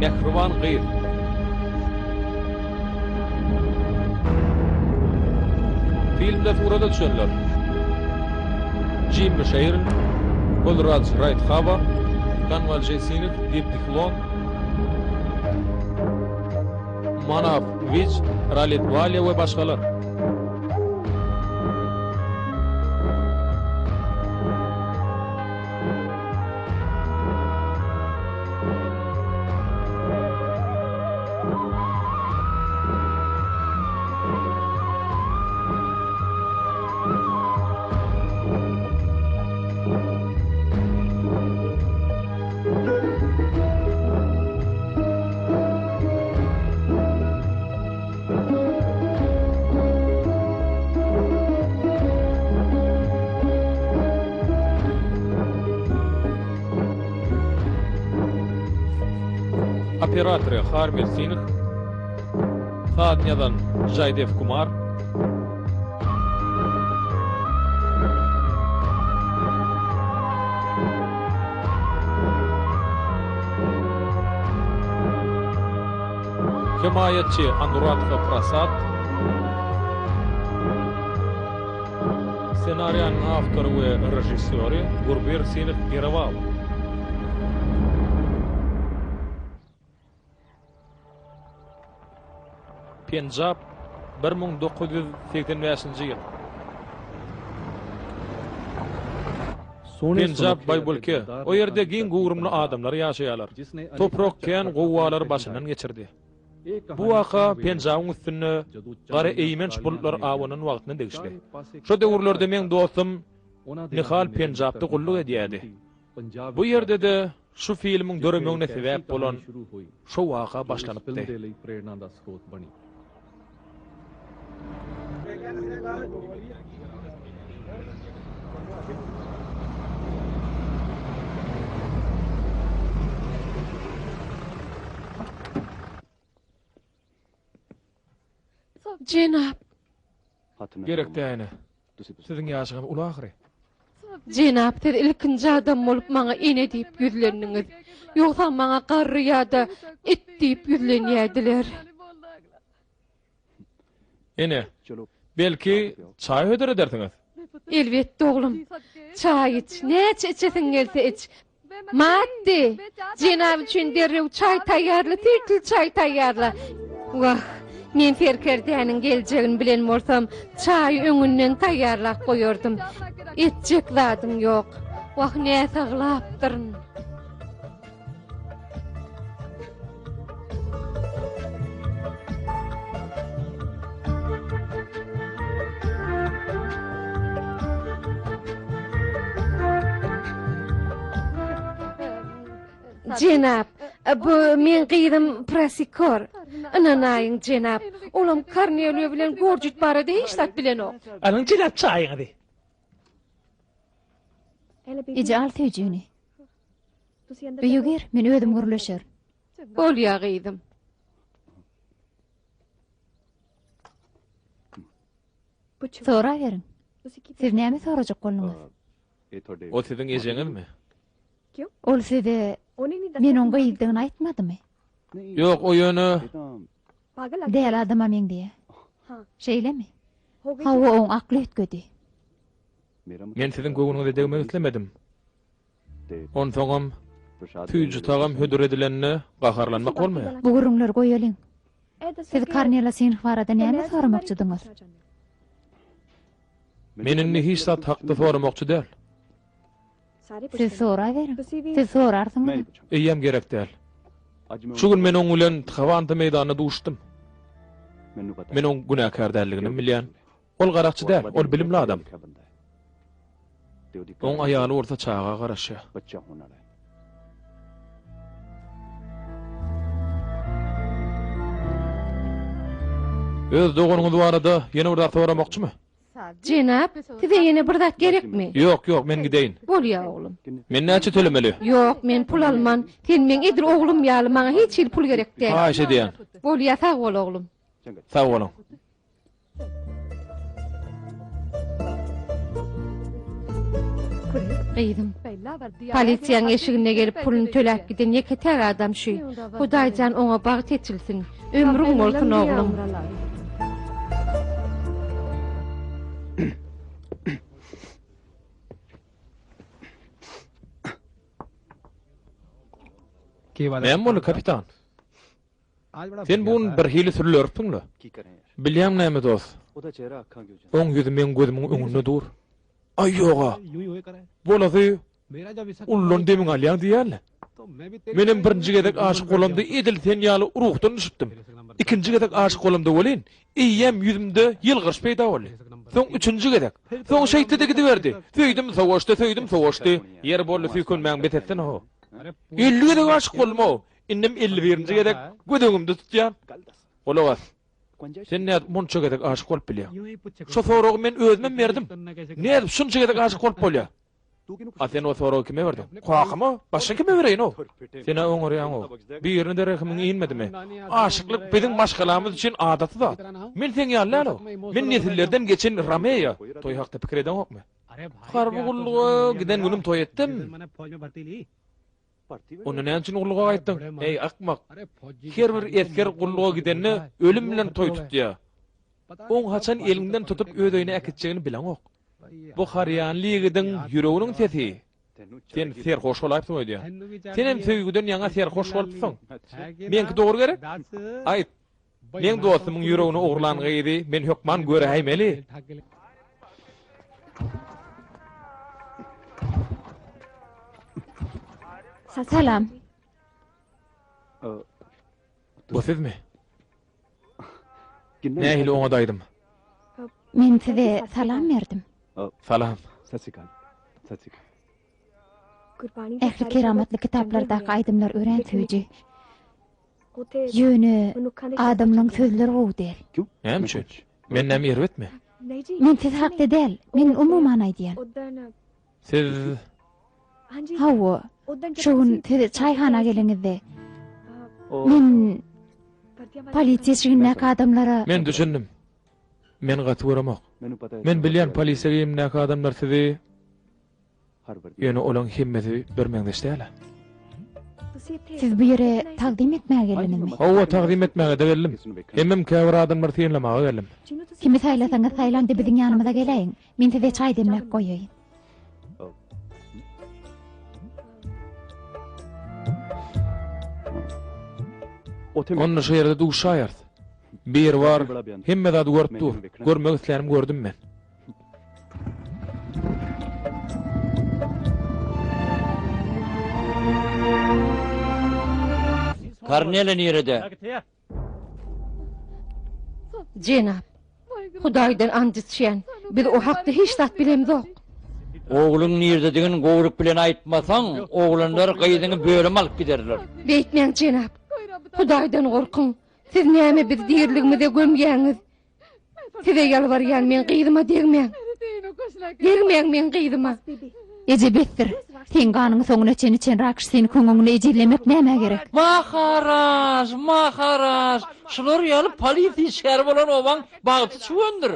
Mehriban gyýr. Filmde surada düşenler. Jim Sheridan, Goldraj Wright-Haba, Kanwal Jasinov, Deep Dicklon, Manav Vij, Ralit Valia we başgalar. Operator Harmel Singh, Sadnyadan Jaydev Kumar, Himayatchi Anuradha Prasad, Ssenariyanın avtoru ve rejissörü Gurbir Singh Geraval. Punjab 1985-nji ýyl. Punjab baýbolke, o ýerde giň gowrumly adamlar ýaşaýarlar. Toprak kän gowwalar başyndan geçirdi. Bu waka Punjabyň üstüne gara eýmenç bulutlar awanyň wagtyny degişdi. Şo döwürlerde men dostum Nihal Punjabdy gulluk edýärdi. Bu ýerde de şu filmiň döremeňine sebäp bolan şo waka başlanypdy. Cenap. Gerek däne. Siziň ýaşygyň ulagry. Cenap, siz ilkinji adam bolup maňa ene diýip ýüzlendiňiz. Ýogsa maňa garry ýa-da it diýip ýüzlenýärdiler. Ene, belki çay höder edersiňiz. Elbetde oglum. Çay iç, näçe içesiň gelse iç. Matdi, Cenap üçin derrew çay taýýarla, tirtil çay taýýarla. Wah, men Ferkerdäniň geljegini bilen bolsam, çay öňünden taýýarlap goýardym. Etjek zadym ýok. Wah, näse glapdyryn. Cenap, bu men gyýdym Prasikor. Ananaýyň Cenap, olam Karneliýa bilen gorjut barada hiçlat bilen ok. Alyň Cenap çaýyňy. Ijal tejini. Büyüger, men ödüm gürleşer. Bolýa gyýdym. Sonra verin. Siz näme sorajak bolňyňyz? O siziň ejeňizmi? Ol size men oňa ýyldygyny aýtmadymy? Ýok, o ýöne Däl adama men diýe. Şeýlemi? Hawa oň akly ötgedi. men siziň göwüňizi degmek islemedim. On soňam tüýjü tagam hödür edilenine gaharlanmak bolmaýar. Bu gürüňler goýalyň. Siz Karnela Singh barada näme soramakçydyňyz? Menini hiç zat hakda soramakçy däl. Siz sora verin. Siz sorarsyňyz. Eýem gerek däl. Şu gün men oň bilen Tkawanta meýdanyna duşdum. Men oň günäkär dälligini bilýän. Ol garakçy däl, ol bilimli adam. Oň aýaly orta çağa garaşýar. Öz dogunuňyz barada ýene bir zat soramakçymy? Cenap, size ýene bir zat gerekmi? Ýok, ýok, men gideýin. Bolýa oglum. Men näçe tölemeli? Ýok, men pul alman. Sen men edir oglum ýaly, maňa hiç ýyl pul gerek däl. Ha, şe diýen. Bolýa, sag bol oglum. Sag bolun. Gyzym, polisiýanyň eşigine gelip puluny töläp giden ýeketer adam şu. Hudaýjan oňa bagyt etçilsin. Ömrüň bolsun oglum. Men bolu kapitan. Sen bugün bir hili sürülörpüňli. Bilýän näme dost? Oň ýüzüm men gözümiň öňünde dur. Ay yoga. Bolady. Ullun demiň alýan diýäl. Menem birinji gedek aşyk bolamda edil sen ýaly ruhdan düşüpdim. İkinji gedek aşyk bolamda bolyn. Eýem ýüzümde ýylgyş peýda boldy. Soň üçünji gedek. Soň şeýtede gidiberdi. Söýdüm sowaşdy. Ýer boldy süýkünmäň betetden ho. 50 gedek aşyk bolma. Innem 51-nji gedek gödegimde tutýan. Olagas. Sen näde munça gedek aşyk bolup bilýär? Şo soragy men özümem berdim. Näde şunça gedek aşyk bolup bolýar? Aten o soragy kime berdin? Quakymy? Başga kime bereýin o? Sena öňürýän o. Bir ýerine derehimiň inmedimi? Aşyklyk biziň başgalarymyz üçin adaty zat. Men sen ýallaň o. Men nesillerden geçen Rameya toy hakda pikir eden okmy? Harby gulluga giden günüm toy etdim. Onu näme üçin gulluga aýtdyň? Ey akmak. Her bir esker gulluga gidenni ölüm bilen toy tutýar. Oň haçan elinden tutup öýdüne äkitjegini bilen ok. Bu haryanlygydyň ýüreginiň sesi. Sen serhoş bolaýpsyň öýdýär. Sen hem söýgüden ýaňa serhoş bolupsyň. Menki dogry gerek? Aýt. Men dostumyň ýüregini ogurlangydy, men hökman göreýmeli. Salam. Bu sizmi? Nähili oňa daýdym. Men size salam berdim. Salam. Ähli keramatly kitaplarda aýdymlar öğrenýüji. Ýöne adamlaryň sözleri gowdyr. Näme üçin? Men näme ýerwetmi? Men siz hakda däl, men umuman aýdýan. Siz Hawa, şoň siz çaýhana geliňizde. Men polisiýa şigine adamlara men düşündim. Men gaty göremek. Men bilýän polisiýa gimne adamlar sizi ýöne olan himmeti bermeňdeşdiler. siz bu ýere taqdim etmäge gelinizmi? Hawa taqdim etmäge de geldim. Hemmem käbir adamlar tiýenlemäge geldim. Kimi saýlasaňyz saýlandy biziň ýanymyza geleýin. Men size çaý demläp goýaýyn. Onu şu yerde duşayart. Bir var, hemme da görtdi. Görmek islerim gördüm men. Karnelen ýerinde. Jenap, Hudaýdan and içýän, biz o hakda hiç zat bilemzok. Oğlun ýerde diňen gowrup bilen aýtmasaň, oğlanlar gyýdyny bölüm alyp giderler. Beýtmeň Jenap. Hudaýdan gorkun. Siz näme biz diýerligimizde gömýäňiz? Size ýalbarýan men gyýdyma degmeň. Degmeň men gyýdyma. Ejebetdir. Sen ganyň soňuna çeni rakş seni köňüňde ejelemek näme gerek? Maharaz. Şular ýaly polisiýa şäher bolan obaň bagyty çüwendir.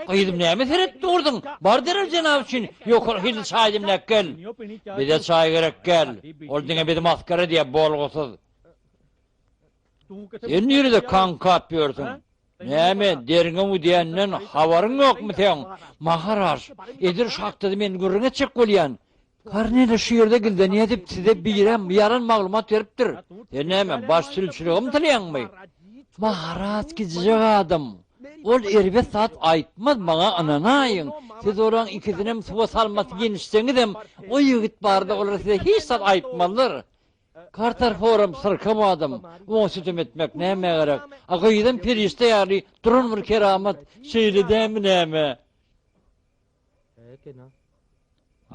Gyýdym näme seretdi ordyň? Bar derem jenap üçin. Ýok, hil çaý demläp gel. Bize çaý gerek gel. Ol diňe bizi maskara diýip bolgusyz. Sen ýerde kan kapýorsun. Näme derňe bu diýenden habaryň ýokmy sen? Maharaz, edir şakdy men görüňe çek bolýan. Karnele şu ýerde gilden edip size birem ýaran maglumat beripdir. Näme baş sülçüligim tilýänmi? Maharaz gijek adam. Ol erbet saat aýtmaz maňa ananaýyň. Siz oraň ikisinem suwa salmasy genişseňizem, o ýigit barda olar size hiç saat aýtmalar. Kartar forum sırkam adam. O sütüm etmek näme gerek? Agyýdym perişte ýaly durun bir keramat şeýledämi näme?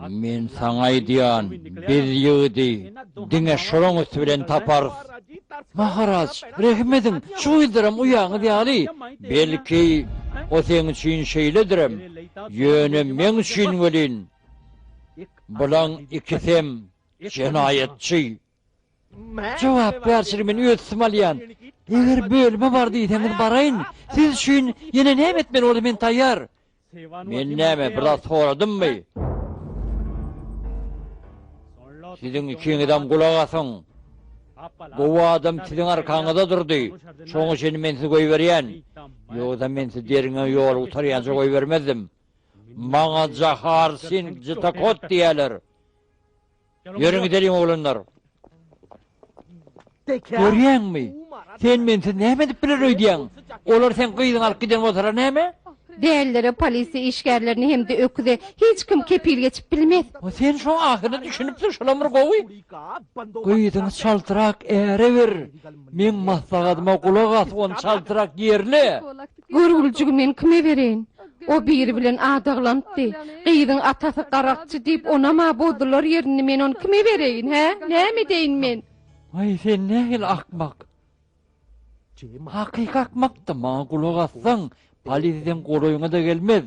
Men saňa aýdýan, biz ýygy diňe şoraň üstü bilen taparys. Maharaz, rehmedim, şu ýyldyrym uýaňy ýaly. Belki o seň üçin şeýledirem. Ýöne men üçin welin. Bulan ikisem jenaýetçi. Cevap berşirim men öýtsim alýan. Eger bölme bar diýseniz baraýyn. Siz üçin ýene näme etmen boldum men taýýar. Men näme biraz soradymmy? Sizin iki adam kulak asın. Bu adam sizin arkanıda durdu. Şoňa seni men size goý berýän. Ýogda men size derine ýol utarýança goý bermezdim. Maňa Jahar sin Jitakot diýerler. Ýörüň gidelim oglanlar. Görýänmi? Sen men size näme dip biler öýdýän? Olar sen gyýdyň alyp giden bolsalar näme? Değerlere, polisi, işgärlerini hem de öküze hiç kim kepil geçip bilmez. Sen şu ahını düşünüpsün şulamır gowy. Gyýdyň çaltyrak äre bir. Men maslagadyma kulak as, on çaltyrak ýerli. Görgülçügü kime bereýin? O biri bilen adaglandy. Gyýdyň atasy garakçy diýip onama bodular ýerini men onu kime bereýin, he? Näme deýin men? Ay sen nähil akmak. Hakyky akmakdy, maňa kulak assaň, polisiden goloýuňa da gelmez.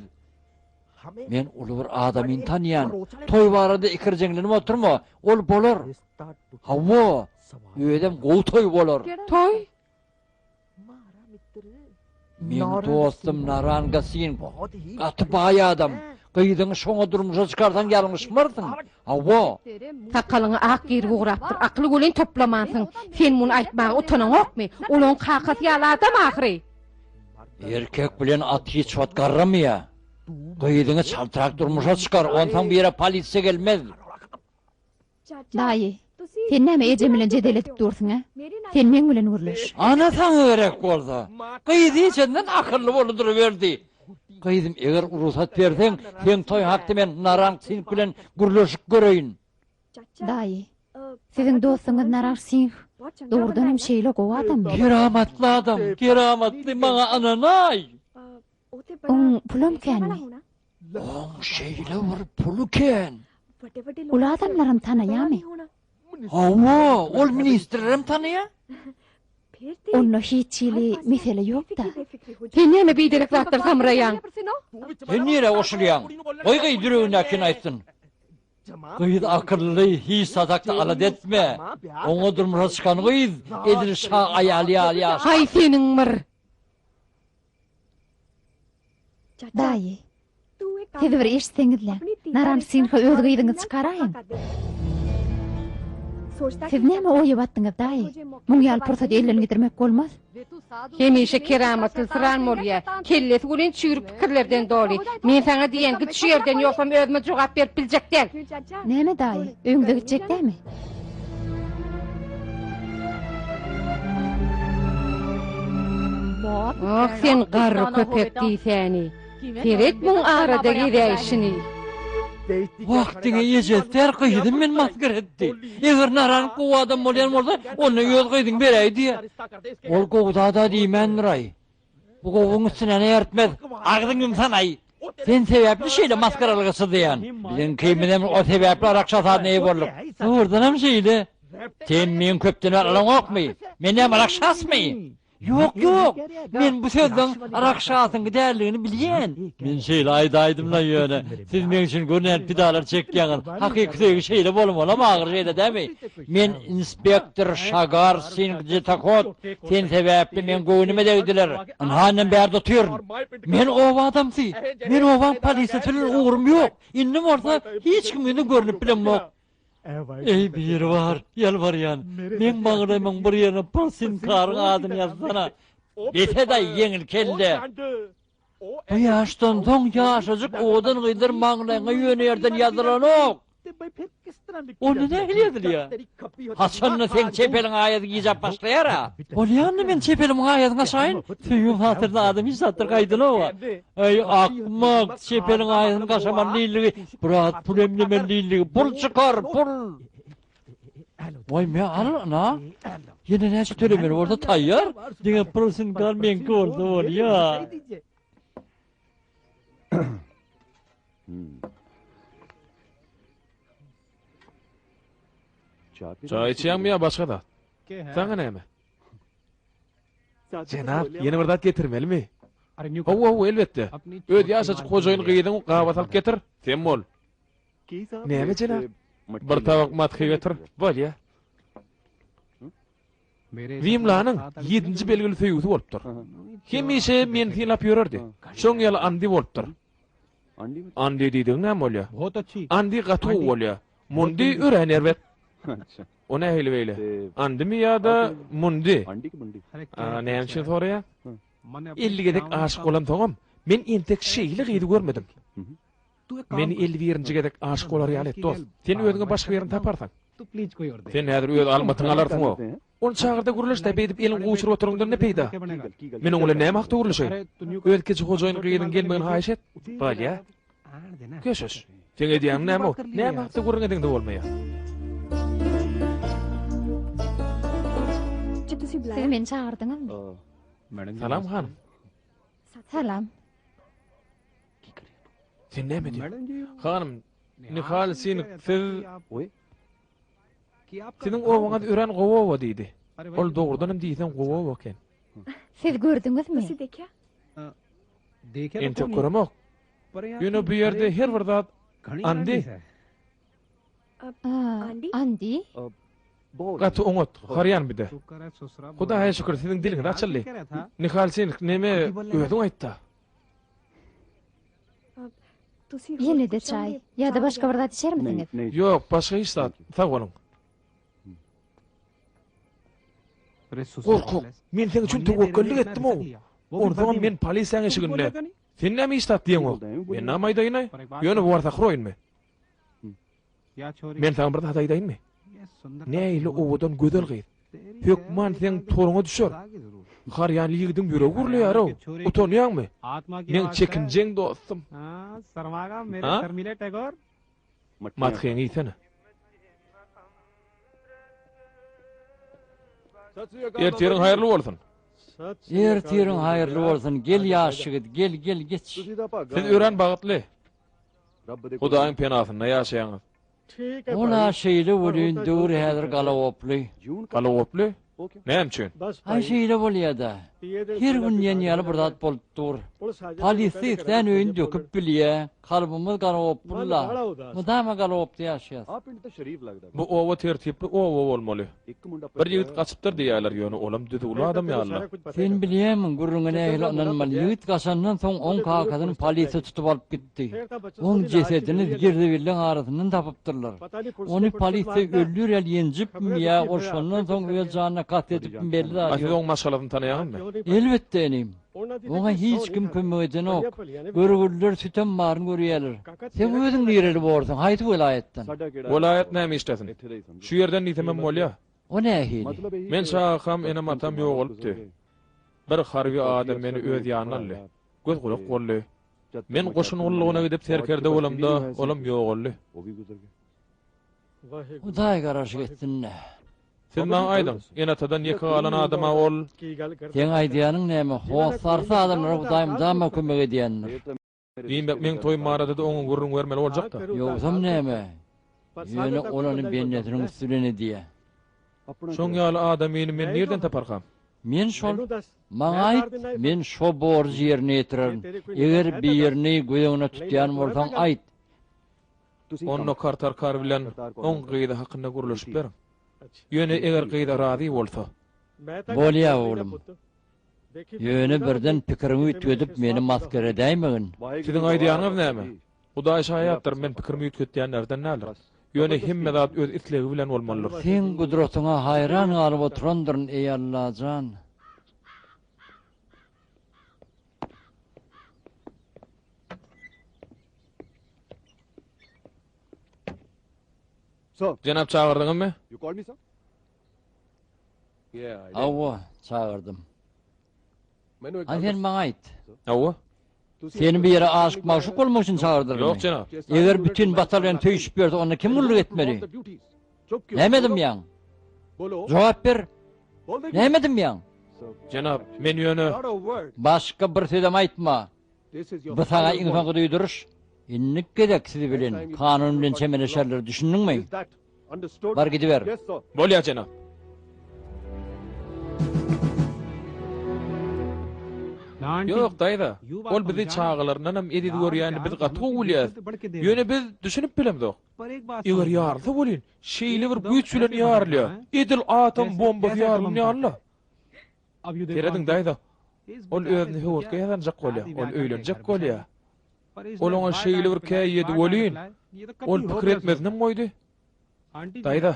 Men uly bir adamyny tanýan. Toý barada ikirjeňlenip oturma, ol bolar. Hawa, öýdem gowy toý bolar. Toy? Men dostum Naran Gasin, gaty baý adam. Gyýdyň şoňa durmuşa çykarsan ýalňyşmarsyň. Hawa. Sakalyňy ak ýeri gurapdyr. Akly gölen toplamansyn. Sen muny aýtmagy utanaň okmy? Olaň kakasy ýaly adam ahry. Erkek bilen at hiç vat garramya. Gyýdyňy çaltyrak durmuşa çykar, ondan bir ýere polisiýe gelmez. Daýy, sen näme ejem bilen jedeletip dursyň, ha? Sen men bilen gürleş. Ana saňa gerek bolsa. Gyýdy içinden akylly bolup duruverdi. Gyýdym eger urusat berseň, sen toý hakdy men Naran sin bilen gürleşip göreýin. Daýy, siziň dostuňyz Narar Singh doğrudan hem şeýle gowy adam. Keramatly adam, keramatly maňa ananay. Oň pulum kenmi? Oň şeýle bir puluken. Ul adamlarym tanaýarmy? Hawa, ol ministrem tanıya? Onda hiç ýyly mesele ýok-da. Sen näme bidelik zatlar samraýan? Sen nere oşuryan? Oy gyýdyryňda kin aýtsyn. Gyýdy akylly, hiç sadakda alad etme. Oňa durmuşa çykan gyýd, edil şa aýaly ýa. Hay seniň mir. Daýy, siz bir eşitseňizler, Naran Sinha öz gyýdyňy çykaraýyn. Siz näme oýup atdyňyz, daýy? Muňal pursat elden getirmek bolmaz. Hemişe keramatly sıran bolýar. Kellesi gölen çürük pikirlerden doly. Men saňa diýen git şu ýerden ýoksam özüme jogap berip biljek del. Näme daýy? Öňde gitjekdämi? Oh sen garry köpek diýsäni. Ferit muň arada gideýişini. Wagtyňy ýejetler gyýdym men maskar etdi. Eger Naran gowy adam bolýan bolsa, onu ýöz gyýdyň bereýdi. Ol gowda da diýmen ray. Bu gowyň üstüne ýertmez. Agdyň ýumsanaý. Sen sebäpli şeýle maskaralyga syzdyan. Bilen keýmedem o sebäpli arakça satnaý bolduk. Doğrudanam şeýle. Sen men köpden alaň okmy? Menem arakçasmy? Yok yok. Men bu sözden arakşasyň giderligini bilýän. Men şeýle aýdaýdym-la ýöne. Siz men üçin görnän pidalar çekýäňiz. Hakykatdagi şeýle bolmaly magry şeýle dämi? Men inspektor Şagar Singh Jitakot. Sen sebäpli men göwnüme degdiler. Anhanym bäri tutýaryn. Men owa adamsy. Men owa polisiýe bilen uğrum ýok. Indim orta hiç kim meni görnüp bilenmok. Ey bir var, yalvaryan. Men bagyramyň bir ýerine Parsin karyň adyny ýazsana. Bete da ýeňil kelde. Bu ýaşdan soň ýaşajyk odan gyýdyr maňlaýyna ýönerden ýazylanok. Onu ne bilýärdir ýa? Hasanna sen çepeliň aýaty giýjap başlaýar ha. Bolýanmy men çepeliň aýatyna şaýyn? Süýüm hatyrda adam hiç satdyr gaýdyna. Ey akmak, çepeliň aýatyny gaşaman diýiligi, burat pul emlemen diýiligi, pul çykar, pul. Vay me ana. Ýene näçe tölemer orada taýýar? Diňe pulsyň gal men gordy bolýar. Çay içýärmi ýa başga da? Saňa näme? Jenap, ýene bir dat getirmelimi? Hawa, elbetde. Öd ýaşaçyk hojaýyn gyýdyň gabat alyp getir. Sen bol. Näme jenap? Bir tabak matky getir. Bolýa. Rimlanyň 7-nji belgili söýgüsi bolupdyr. Hemişe men tilap ýörerdi. Şoň ýaly andi bolupdyr. Andi diýdiň näme bolýar? Andi gaty bolýar. Mundi ören erbet. O nähili beýle? Andymy ýa-da mundi? Näme soraýa? 50 gedek aşyk bolan toňam. Men entek şeýle gydy görmedim. Meni 51-nji gedek aşyk bolar ýaly dost. Sen özüňe başga ýerini taparsaň. Sen häzir öz almatyňy alarsyň o. Ol çagyrda guruluşda beýdip elin goýçuryp oturýandan ne peýda? Men oňla näme hakda guruluşaýyn? Ödkeçi hojaýyny gyýdyn gelmegen haýyş et. Balya. Köşüş. Sen edýän näme o? Näme hakda gurun edende bolmaýar? Siz meni çağırdyňyzmy? Salam hanım. Salam. Sen näme diýýär? Hanım, Nihal siz Senin owaňa ören gowowa diýdi. Ol dogrudanam diýsen gowowa eken. Siz gördüňizmi? Ente görmek. Ýöne bu ýerde her bir zat Andi. Andi? Gaty oňat, haryan bide. Hudaýa şükür siziň diliňiz açyldy. Nihal sen näme öýdüň aýtdy? Ýene de çay. Ýa-da başga bir zat içermisiňiz? Ýok, başga hiç zat. Sag bolun. Korkuk, men sen üçin tewekkellik etdim o. Ondan men polisiýa eşiginde. Sen näme istat diýen o? Men näme aýdaýyn? Ýöne bu warta kroýynmy? Men sana bir zat aýdaýynmy? Näýle owadan gödel gyýr. Hökman sen toruňa düşer. Haryan ýigdiň ýüregi gurulýar o. Utanýarmy? Men çekinjeň dostum. Sarmaga mere Sharmila Tagore. Matxeň ýetene. Ertiň haýyrly bolsun. Ertiň haýyrly bolsun. Gel ýaşygyt, gel geç. Siz ören bagtly. Hudaýyň penasyna ýaşaýaňyz. Ona şeýle bolýan dur häzir galawoply. Galawoply? Näme üçin? Ay şeýle bolýar-da. Her gün ýene bir zat bolup dur. Polisiýa öýün döküp bilýär. Kalbymyz galawoply. Mudama galawopdy ýaşaýar. Bu owa tertipli owa bolmaly. Bir ýigit gaçypdyr diýerler ýöne olam düzgün adam ýa-Allah. Sen bilýärmi, gurrungyna eýlenmeli. Ýigit gaçandan soň 10 kakadyny polisiýa tutup alyp gitdi. Oň jesedini girdi bilen arasyndan tapypdyrlar. Onu polisiýa öldür ýenjipmi ýa oşondan soň öz janyna kat edipmi belli da. Siz oň maşaladyny tanaýarmy? Elbetde enim. Oňa hiç kim kömek edeni ok. Görgüller sütem baryn görýärler. Sen özüň ýereli bolsaň, haýdy welaýetden. Welaýet näme işlesin? Şu ýerden nitemem bolýar. O nähili? Men şaham enem atam ýok bolupdy. Bir harby adam meni öz ýanyna aldy. Göz gulak boldy. Men goşun ullugyna gidip terkerde bolamda, olam ýok boldy. Hudaý garaşy getdin. Sen maňa aýdyň, enatadan ýeke alan adama ol. Sen aýdýanyň näme? Howsarsa adamlar Hudaýym dama kömek edýänler. Diýmek men toý marada da oňa gurrun bermeli boljakda. Ýoksam näme? Ýöne olany bennetiniň üstüne diýe. Şoň ýaly adamyny men nerden taparkam? Men şol maňa aýt, men şo borj ýerine ýetirerim. Eger bir ýerini göýüňe tutýan bolsaň aýt. Onno kartar kar bilen oň gyýda hakynda guruluşyp berim. Ýöne eger gyýda razy bolsa. Bolýar oğlum. Ýöne birden pikirimi ütgedip meni maskara edäýmegin. Siziň aýdýanyňyz näme? Hudaý şaýatdyr men pikirimi ütgetýänlerden näler? Ýöne hemme zat öz islegi bilen bolmalydyr. Sen gudratyňa haýran galyp oturandyryn ey Allahan. Jenap çağırdyňmy? Awa, çağırdım. Aýdyn maňa aýt. Awa? Seni bir ýere aşyk maşyk bolmak üçin çağırdyr. Ýok jenap. Eger bütün batalyon töýüşip berdi, onda kim uluk etmeli? Nämedim ýaň? Jogap ber. Nämedim ýaň? Jenap, men ýöne Başga bir söýdem aýtma. Bu saňa insan duýduruş. Innik gerek sizi bilen. Kanun bilen çemeleşerler, düşündiňmi? Bar gidiber. bolýar jenap. Ýok daýda. Ol bizi çağılaryndan hem edip görýäni biz gaty bolýar. Ýöne biz düşünüp bilemdik. Eger ýarly bolýan, şeýle bir güýç bilen ýarlýar. Edil atom bombasy ýarlýar. Terediň daýda. Ol özüni howatga ýazanjak bolýar. Ol öýlenjek bolýar. Ol oňa şeýle bir käýýedi bolýan. Ol pikir etmeznem goýdy. Daýda.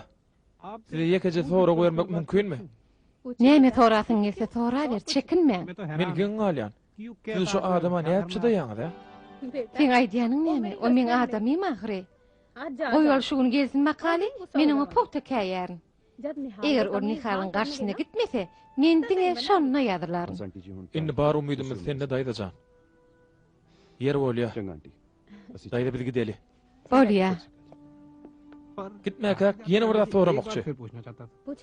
Size yekece sorak vermek mümkün mü? Näme sorasyň gelse sora ber, çekinme. Men giň alýan. Siz şu adama ne yapçıda ýaňyz, Sen aýdýanyň näme? O men adamym ahry. Oýal şu gün gelsin makali, meniň o pokta käýärin. Eger o Nihal'ın karşısına gitmese, men diňe şonuna ýazdylaryn. Indi bar umydymyz sende daýdajan. Yer bolýa. Daýda biz gideli. Bolýa. Gitmäkä ýene bir soramokçy.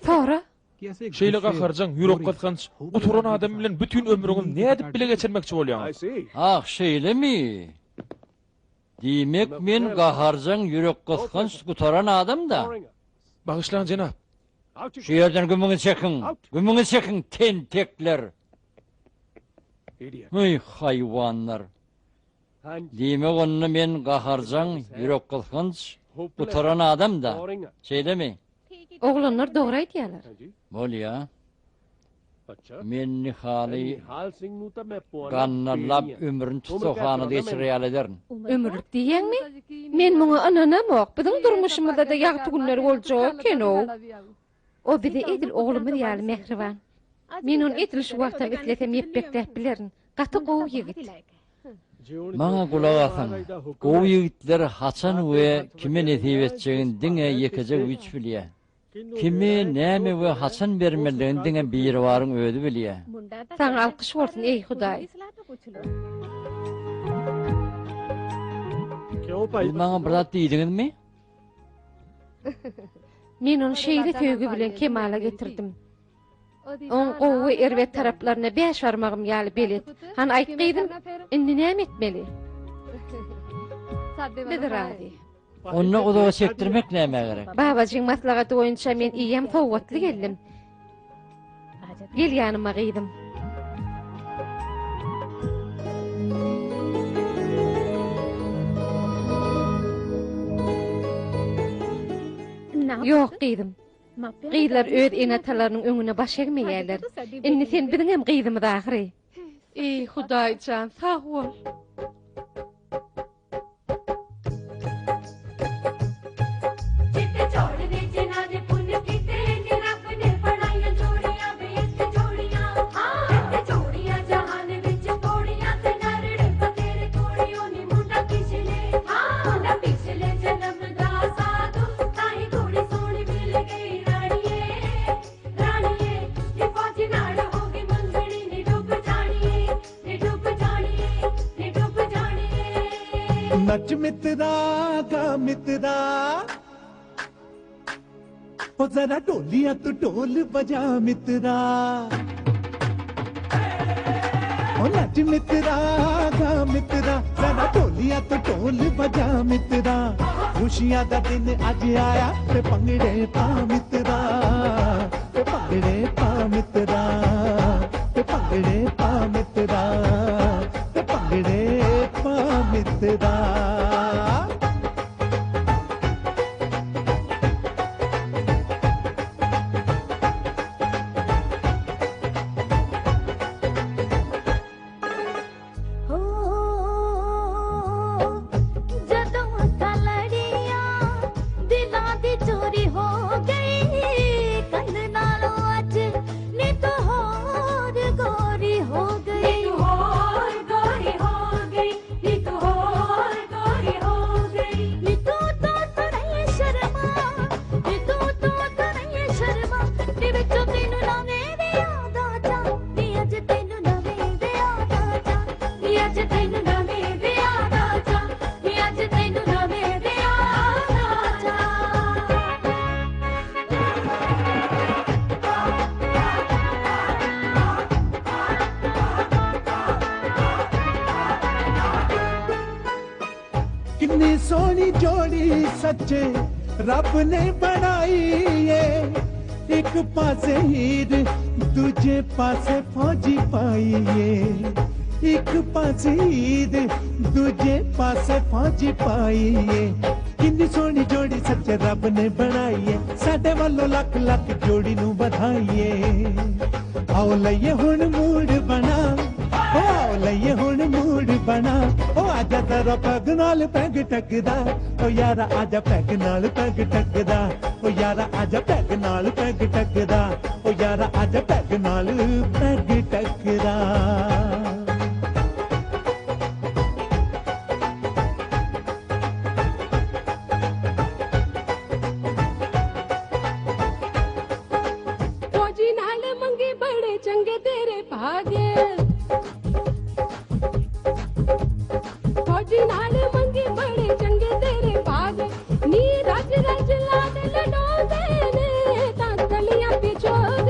Sora? Şeýle gaharjaň, ýürek gysganç, oturan adam bilen bütün ömrüňiz nädip bile geçirmekçi bolýaňyz? Ah şeýle mi? Diýmek men gaharjaň ýürek gysganç gutaran adam da. Bagyşlan jenap. Şu yerden gümüňi çekin tentekler. Ey hayvanlar. Diýmek onu men gaharjaň ýürek gysganç gutaran adam da. Şeýle mi? Oglanlar dogry aýdýarlar. Bolýa. Men Nihaly gannalap ömrüni tutsaxanada geçirýär ederin. Ömürlük diýäňmi? Men muňa ananamok. Biziň durmuşymyzda da ýagty günler boljak eken o. O bize edil oglumy ýaly mehriban. Men onu edil şu wagtdan islesem ýepbekdäp bilerin. Gaty gowy ýigit. Maňa gulak asyň. Gowy ýigitler haçan we kime nesip etjegin diňe ýekejek üç bilýär. Kime näme we haçan bermeliligini diňe bir baryň öýdi bilýär. Saňa alkyş bolsun ey Hudaý. Siz maňa bir zat diýdiňizmi? Men onu şeýle töýgü bilen Kemala getirdim. On gowy erwet taraplarına beş barmagym ýaly belet. Han aýtdyň, indi näme etmeli? Bizi rady. Onu odaga çekdirmek näme gerek? Babajiň maslahaty boýunça men iýem sowgatly geldim. Gel ýanyma gyýdym. Yok gyýdym. Gyýlar öz enatalarynyň öňüne baş egmeýärler. Indi sen biziň hem gyýdymy dahyry. Ey Hudaýjan, sag bol. नच मित्रा गा मित्रा ओ जरा ढोलिया तू ढोल बजा मित्रा ओ नच मित्रा गा मित्रा जरा ढोलिया तू ढोल बजा मित्रा खुशियां दा दिन अज आया ते पंगड़े पा मित्रा ते पंगड़े पा मित्रा ते पंगड़े पा मित्रा ते पंगड़े पा मित्रा कितनी सोनी जोड़ी सच्चे रब ने बनाई है एक पासे हीर दूजे पासे फौजी पाई है एक पासे हीर दूजे पासे फौजी पाई है कितनी सोनी जोड़ी सच्चे रब ने बनाई है साडे वालों लख लख जोड़ी नू बधाई है आओ लइए हुण मूड बना आओ लइए हुण मूड बना ओ आजा तेरा पैग नाल पैग टकदा ओ यारा आजा पैग नाल पैग टकदा ओ यारा आजा पैग नाल पैग टकरा ओ यारा आजा पैग नाल पैग टकरा फौजी नाल मंगे बड़े चंगे तेरे भागे फौजी नाल मंगे बड़े चंगे तेरे भागे नी रज रज लाड लडोंदे ने तां तलियां ते जोग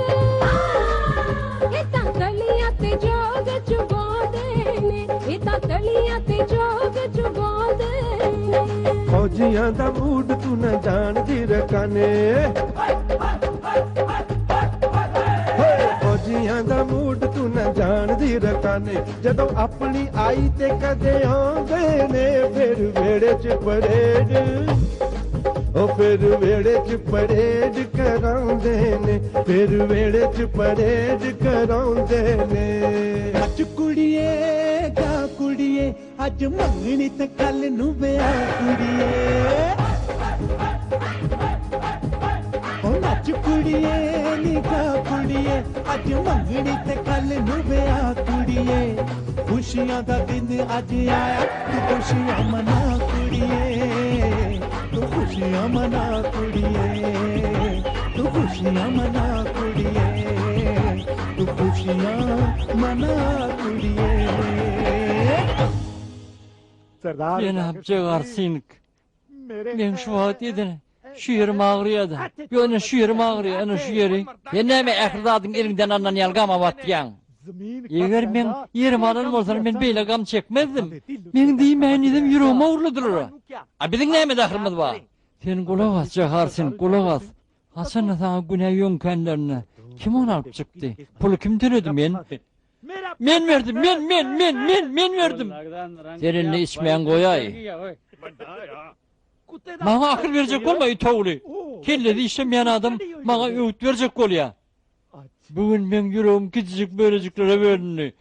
ए तां तलियां ते जोग चुगोंदे ने ए तां तलियां ते जोग चुगोंदे ने फौजियां दा मूड तू न जानदी रकाने फौजियां दा मूड तू न जानदी रकाने जदों अपनी आई ते कदे आंदे ने फिर वेड़े च परेड ओ फिर वेड़े च परेड करांदे ने फिर वेड़े च परेड करांदे ने अज कुड़िए गा कुड़िए अज मंगनी ते कल नू ब्याह कुड़िए ओ नच कुड़िए निगा कुड़िए अज मंगनी ते कल नू ब्याह कुड़िए खुशियां दा दिन अज आया तू खुशियां मना कुड़िए तू खुशियां मना कुड़िए तू खुशियां मना कुड़िए तू खुशियां मना कुड़िए सरदार Cenab çıgarsın. Ben şu vaat edin. Şiirim ağrıyadı. Yöne şiirim ağrıyor. Ana şiiri. Yeneme ehrdadın elinden anan yalgama vatyan. Eğer ben yerim alanım olsam ben böyle gam çekmezdim. Ben deyim ben dedim yüreğime uğurludur. Abidin neyme dahrımız var? Sen kulak as çıgarsın kulak as. Hasan sana günah yönkenlerine. Kim onu alıp çıktı? Pulu kim töredi ben? Men verdim, men verdim. Seninle içmeyen koyay. Bana akıl verecek olmayı toğlu. Kelledi işlemeyen adam bana öğüt verecek ol ya. Bugün ben yüreğim küçücük böleceklere verdim.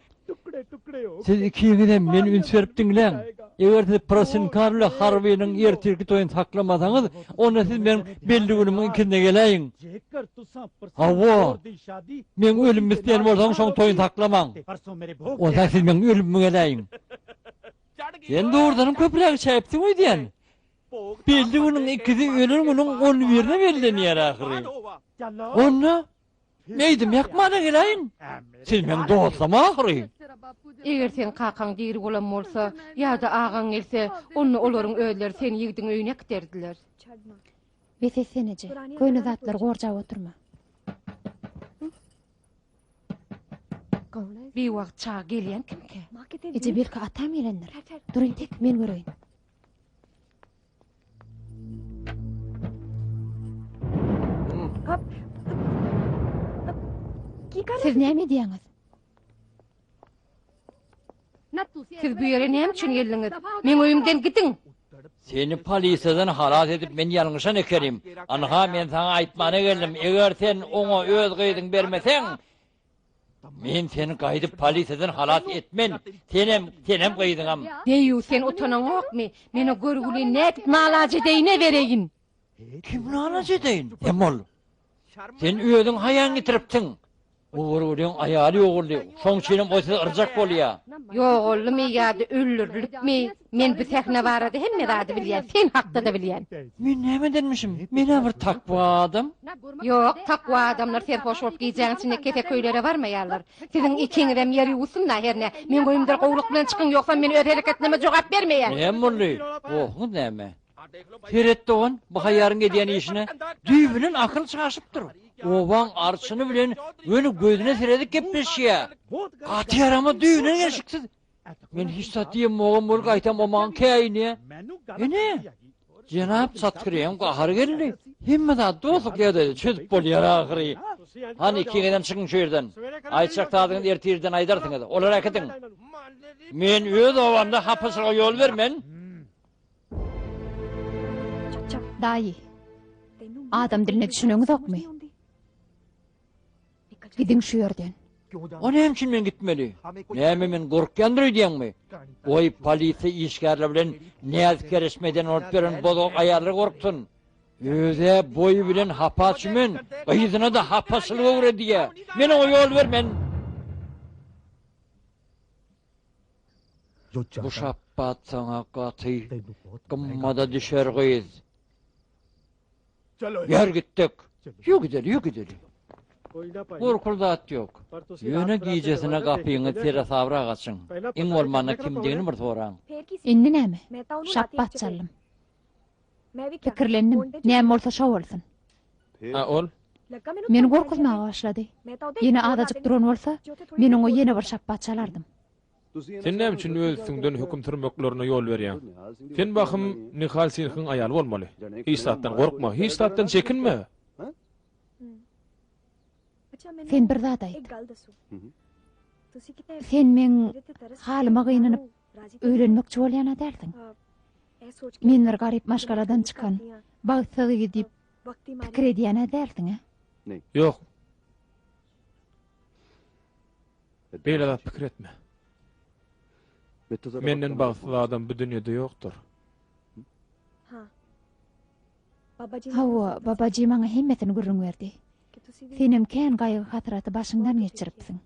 Siz ikiye giden beni üns verip dinleyin. Eğer de Prasin Karlı Harbi'nin ertirki toyun saklamasanız, onu siz benim belli günümün ikinde geleyin. Hava, ben ölüm isteyenim olsam son toyun saklaman. O zaman siz benim ölümümü geleyin. Sen doğrudanım köprüye çayıptın mı diyen? Belli günün ikisi ölür günün 11'ine verilen yer ahiri. Onu, neydim yakmana geleyin? Siz benim doğalsam ahiri. Eger sen kakan diri bolan bolsa ya da ağan gelse onu olaryň öýleri seni ýigdiň öýüne giderdiler. Besessenece. Köýne zatlar gorjap oturma. Bir wagt çağa gelýän kimke? Ece belki atam gelenler. Durun tek men göröýin. Siz näme diýäňiz? Siz bu ýere näme üçin geldiňiz? Men öýümden gidin. Seni poliseden halat edip men ýalňyşan ekerim. Anha men sana aýtmana geldim. Eger sen oňa öz gyýdyň bermeseň, men seni gaýdyp poliseden halat etmen. Senem gyýdyňam. Deýu sen otanan okmy? Meni görgüli net nalaç edeýine bereýin. Kim nalaç edeýin? Emol. Sen öýüň haýan getiripdiň. Oğurluğun ayarı yoğurlu. Son çiğnem oysa ırcak bolýa. Yoğurlu mi ýa-da öllürlük mi? Men bu sähne barada hemme zady bilýän, sen hakda da bilýän. Men näme denmişim? Men bir takwa adam. Yok, takwa adamlar serhoş bolup giýjäň içinde kete köýlere barmaýarlar. Siziň ikiňizem ýeri usunna herne. Men goýumda gowluk bilen çykyň ýoksa men öz hereketlerime jogap bermeýän. Emolly. Oh, näme? Seretdi on, bu haýaryň edýän işine düýbülen akyl çaşypdyr. Oban arçını bilen önü gözüne seredik gepleşýär. Aty yarama düýüne gerçeksiz. Men hiç satýym moğam bol gaýtam oman käýine. Ene? Jenap satkyryň gahar geldi. Hemme da dostluk ýa-da çözüp bolýar ahyry. Hani ikigeden çykyň şu ýerden. Aýçak taýdyň ertirden aýdarsyňyz. Olar akydyn. Men öz owamda hapysyga ýol bermen. Daýy. Adam diline düşüneňiz okmy? Gidin şu ýerden. O näme üçin men gitmeli? Näme men gorkýandyr diýäňmi? Oý polisi işgärler bilen näzik keresmeden olup beren bozok aýarly gorktun. Öze boyu bilen hapaçımın, kıyızına da hapasılığı uğra diye. Men o yol vermen. Bu şappat sana katı, kımmada düşer kıyız. Yer gittik. Yok gidelim. Korkulda at yok. Yöne giyecesine kapıyını tere savra kaçın. İn olmanı kimdiğini bir soran. Indi näme? Şappat çaldım. Pikirlendim. Näme bolsa şo bolsun. Ol. Meni korkutmaga başlady. Yine adajyk duran bolsa, men oňa ýene bir şappat çalardım. Sen näme üçin özüňden höküm türmeklerine ýol berýän? Sen bakym Nihal Sinhiň aýaly bolmaly. Hiç zatdan korkma, hiç zatdan çekinme. Sen bir zat aýt. Sen men halyma gynanyp öýrenmekçi bolýan dersiň. Men bir garyp maşgaladan çykan, bagtygy gidip pikir edýän dersiň. Yok. Beýle zat pikir etme. Menden bagtly adam bu dünýede ýokdur. Hawa, babaji maňa hemmetini gürrüň berdi. Senem kän gaýgy hatyraty başyňdan geçiripsiň.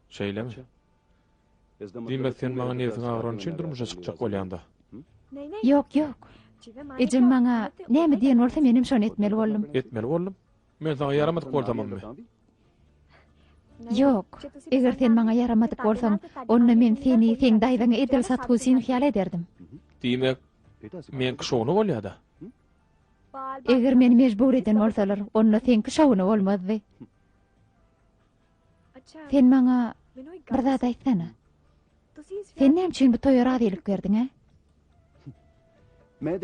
Şeýlemi? Diýmek sen maňa nefsiň agran üçin durmuşa çykjak bolýanda. Ýok. Ejim maňa näme diýen bolsa menim şonu etmeli boldum. Etmeli boldum. Men sana yaramadyk bolsammy? Ýok. Eger sen maňa yaramadyk bolsaň, onda men seni seň daýdaňa edil satgusyny hyýal ederdim. Diýmek men kişowny bolýada. Eger meni mejbur eden bolsalar, onda sen kişowny bolmazdy. Sen maňa bir zat aýtsana. Sen näme üçin bu toýa razylyk berdiň, he?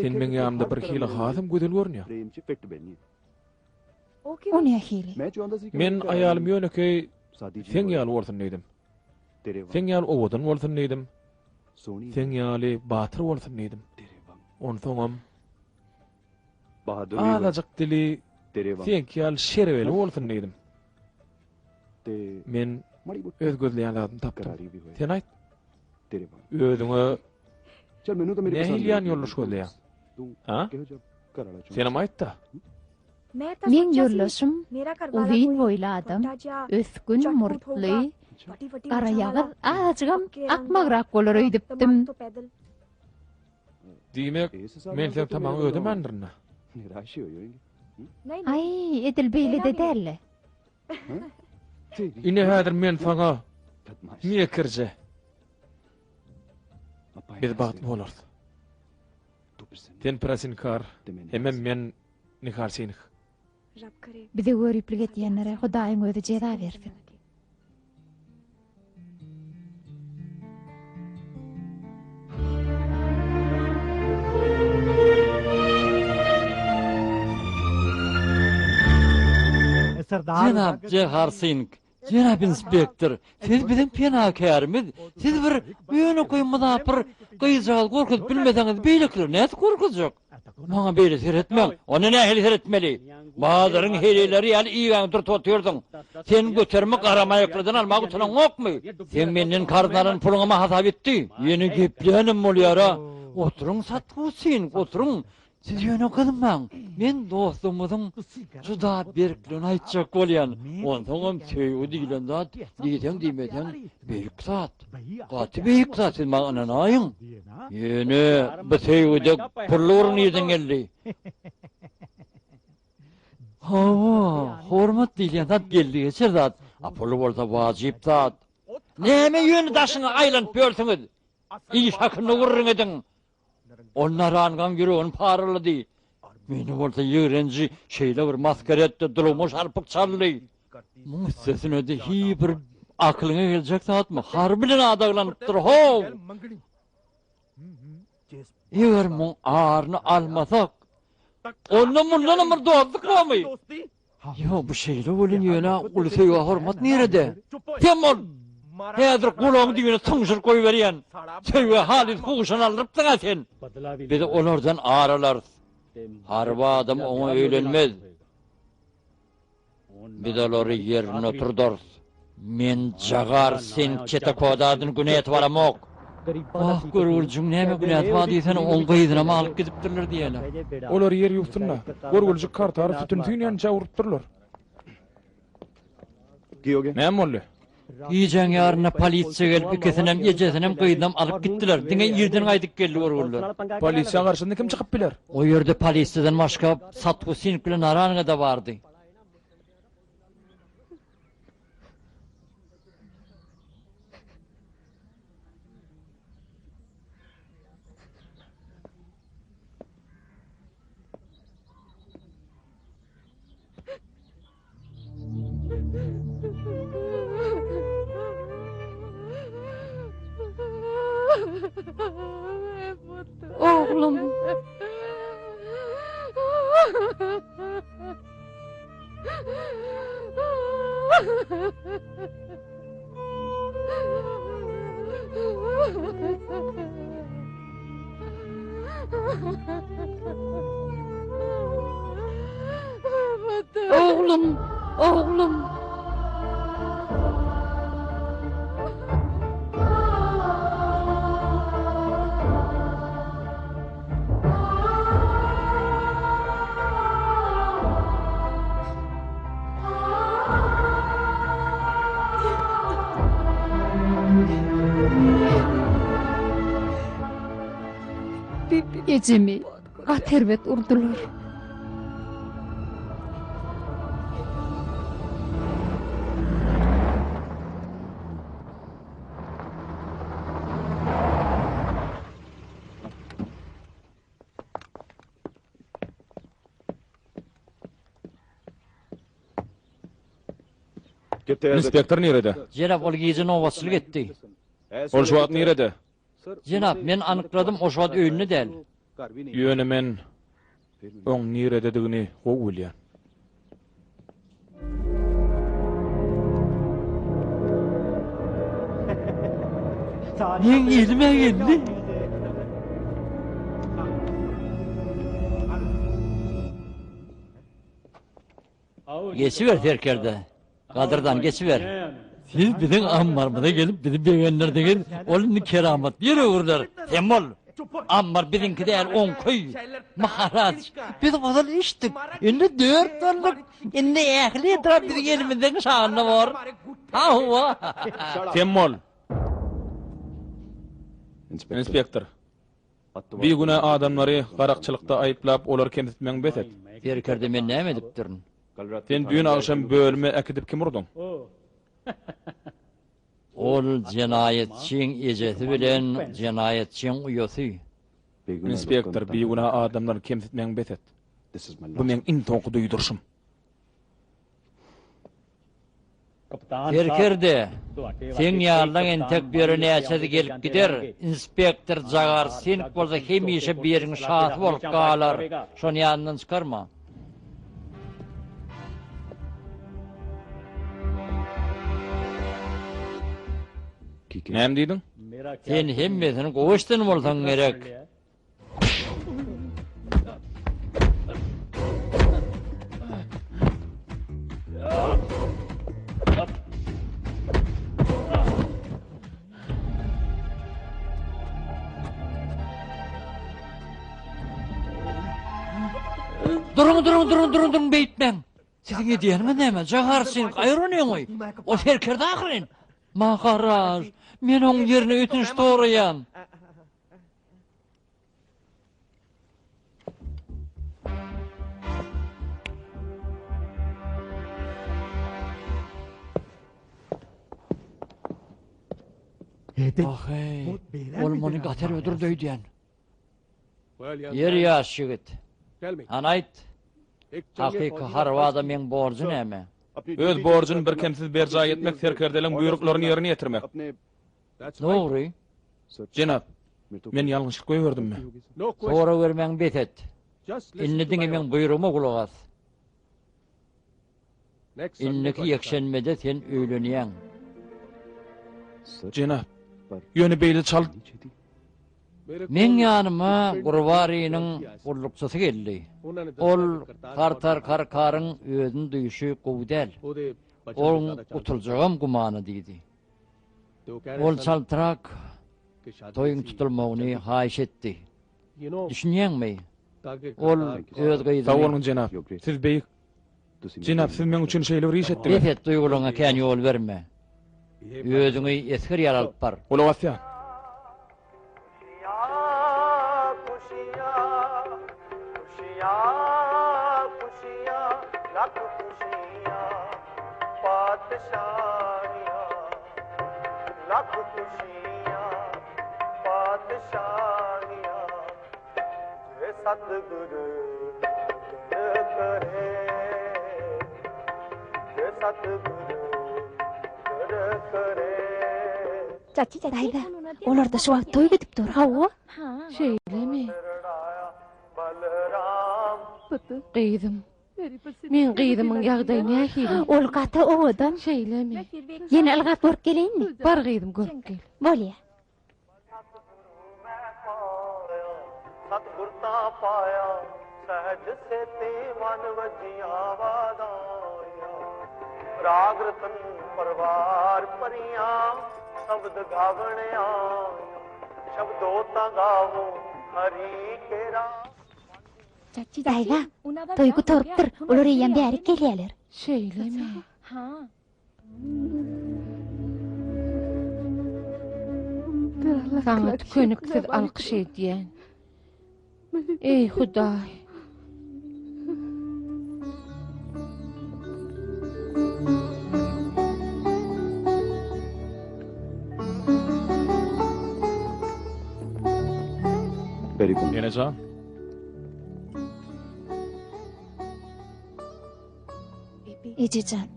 Sen men ýamda bir hili hasym gödel görnýär. O ne hili? Men aýalym ýönekey sen ýaly bolsun diýdim. Sen ýaly owadan bolsun diýdim. Sen ýaly batyr bolsun diýdim. Onsoňam azajyk dili sen ýaly şereweli bolsun diýdim. Men öz gözleýän zadymy tapdym. Sen aýt. Özüňe nähilýän ýoldaş gözleýän? Ha? Senem aýtda. Men ýoldaşym uzyn boýly adam, öskün murtly, gara ýagyr, azajygam akmagrak bolar öýdipdim. Diýmek men sen tamam ödemendirna. Ay, edil beýle de dälle. Ine häzir men sana niye kirje? Biz bagtly bolardy. Sen prasinkar, hemem men Nihal Sinih. Bize görüplik etýänlere Hudaýyň özi jeda bersin. Cenab Cehar Sink, Cenab inspektor, siz bizim penakärimiz, siz bir ýöne koýmada bir gyýjal gorkup bilmeseňiz beýlekler näme gorkujak? Maňa beýle seretmeň, ony nähili seretmeli? Bazyryň heleleri ýaly iýan turup otyrdyň. Sen götermek aramaýakladan almak utanaň okmy? Sen menden karnaryň puluňa hasap etdi. Ýene geplenim bolýar. Oturuň satgusyň, oturuň. Siz ýöne kılmaň. Men dostumyzyň juda berklen aýtjak bolýan. Onsoňam söýüp diýilen zat, diýeň diýmeden beýik zat. Gaty beýik zat siz maňa anaýyň. Ýöne bu söýüde pullarny ýeden geldi. Hawa, hormat diýen zat geldi geçer zat. Pulu bolsa wajyp zat. Näme ýöne daşyňa aýlanyp bölsüňiz? Iş hakyny gurrun ediň. Onlar angan yüreğin paraladı. Meni bolsa ýörenji şeýle bir maskaretde durmuş arpyk çaldy. Muň sesini öde hi bir aklyňa geljek zatmy? Har bilen adaglanypdyr ho. Eger muň arny almasak, onda mundan bir dostlyk bolmaý. Yo, bu şeýle bolan ýöne ulusy hormat nerede? Temol. Häzir gulagy diýene tyňşyr goýberýän. Söýwe halit huguşan alypdyň sen. Biz olardan aralar. Harba adam oňa öýlenmez. Biz olary ýerine oturdar. Men jagar sen kete kodadyň güne etwaramok. Ah görgülcüň näme günät wadiýetini oň gyýdyna alyp gidipdirler diýeler. Olar yer ýurtuna, gorguljuk kartary tütün tüýnän çawurupdyrlar. Näme boldy? Giýjen ýaryna polisiýa gelip ikisinem ejesinem gyýdynam alyp gitdiler. Diňe ýerden gaýdyp geldi gorgullar. Polisiýa garşynda kim çykyp biler? O ýerde polisiýadan başga Satgusin bilen Aranyňa da bardy. Oğlum. Oğlum, oğlum. Ejemi gaterbet urdular. Inspektor nerede? Jenap ol giýjen owatçylyk etdi. Ol şu wagt nerede? Jenap men anykladym o şwat öýünü däl. Ýöne men oň nerede digini gowy bilýän. Men elime geldi. Geçiver terkerde. Kadırdan geçiver. Siz bizim ammarmada gelip bizim beğenlerde gelip olun keramat yere vururlar. Temol. Ammar bizimki değil 10 köy. Maharaç. Biz kadar içtik. Şimdi 4 tonluk. Şimdi ehli etraf bizim elimizden şahane var. Ha huva. Temmol. Inspektor. Bir güne adamları garakçylykda aýyplap olar kemsitmeň beset. Terkerde men näme edip durun? Sen düýün akşam bölüme äkidip kim urdyň? Ol jenayetçiň ejesi bilen jenayetçiň uýasy. Inspektor, bir güne adamlar kemsitmeň beset. Bu men in toňky duýdurşym. Terkerde sen ýarlaň entek beri näçesi gelip gider. Inspektor jagar sen bolsa hemişe beriň şahy bolup galar. Şonu ýanyndan çykarma. Näme diýdiň? Sen hemmesini goýuşdun bolsaň gerek. Durun beýtmeň. Siziň edýänme näme? Jagar sen gaýranyňy. O terkerde akyrin. Maharaç, men oň ýerine ötünç toraýan. Ol mony gater öldürdüýdän. Yer ýaş ýigit. Anaýt. Hakyky harwada men borjy näme? Öz borjun bir kemsiz berja etmek terkerdelen buýruklaryny ýerine ýetirmek. Dogry. Jenap, men ýalňyşlyk goýberdimmi? Sora bermeň betet. Innidiňe men buýrugma gulak as. Inniki ýekşenmede sen öýlenýän. Jenap, ýöne beýle çal. Men ýanyma Gurwarynyň gurlukçysy geldi. Ol karkaryň özüni duýuşy gowdal. Ol utuljagyň gumany diýdi. Ol çaltyrak toyun tutulmagyny haýyş etdi. Düşünýäňmi? Ol öz Sag gyýdyny bolun jenap. Siz beýik. Jenap, siz meň üçin şeýle bir iş etdiňiz. nefret duýgularyňa kän ýol berme. Özüňi eskir ýaralyp bar. Ola wasya. Daýda, olarda şu wagt toý gidip dur, hawa. Şeýlemi? Gyýdym. Men gyýdymyň ýagdaýyny nähili? Ol gata o adam. Şeýlemi? Ýene algat görüp gelýänmi? Bar gyýdym görüp gel. Bolýa. सतगुर ता पाया सहज से ते मन वजिया वादाया राग रतन परवार परिया शब्द गावण आया शब्दों ता गावो हरि केरा Daýga, toýgu torupdyr. Olar ýan bäri gelýärler. Şeýlemi? Sana tükönüksiz alkyş edýän. Ey Hudaý. Enecan. Ejejan.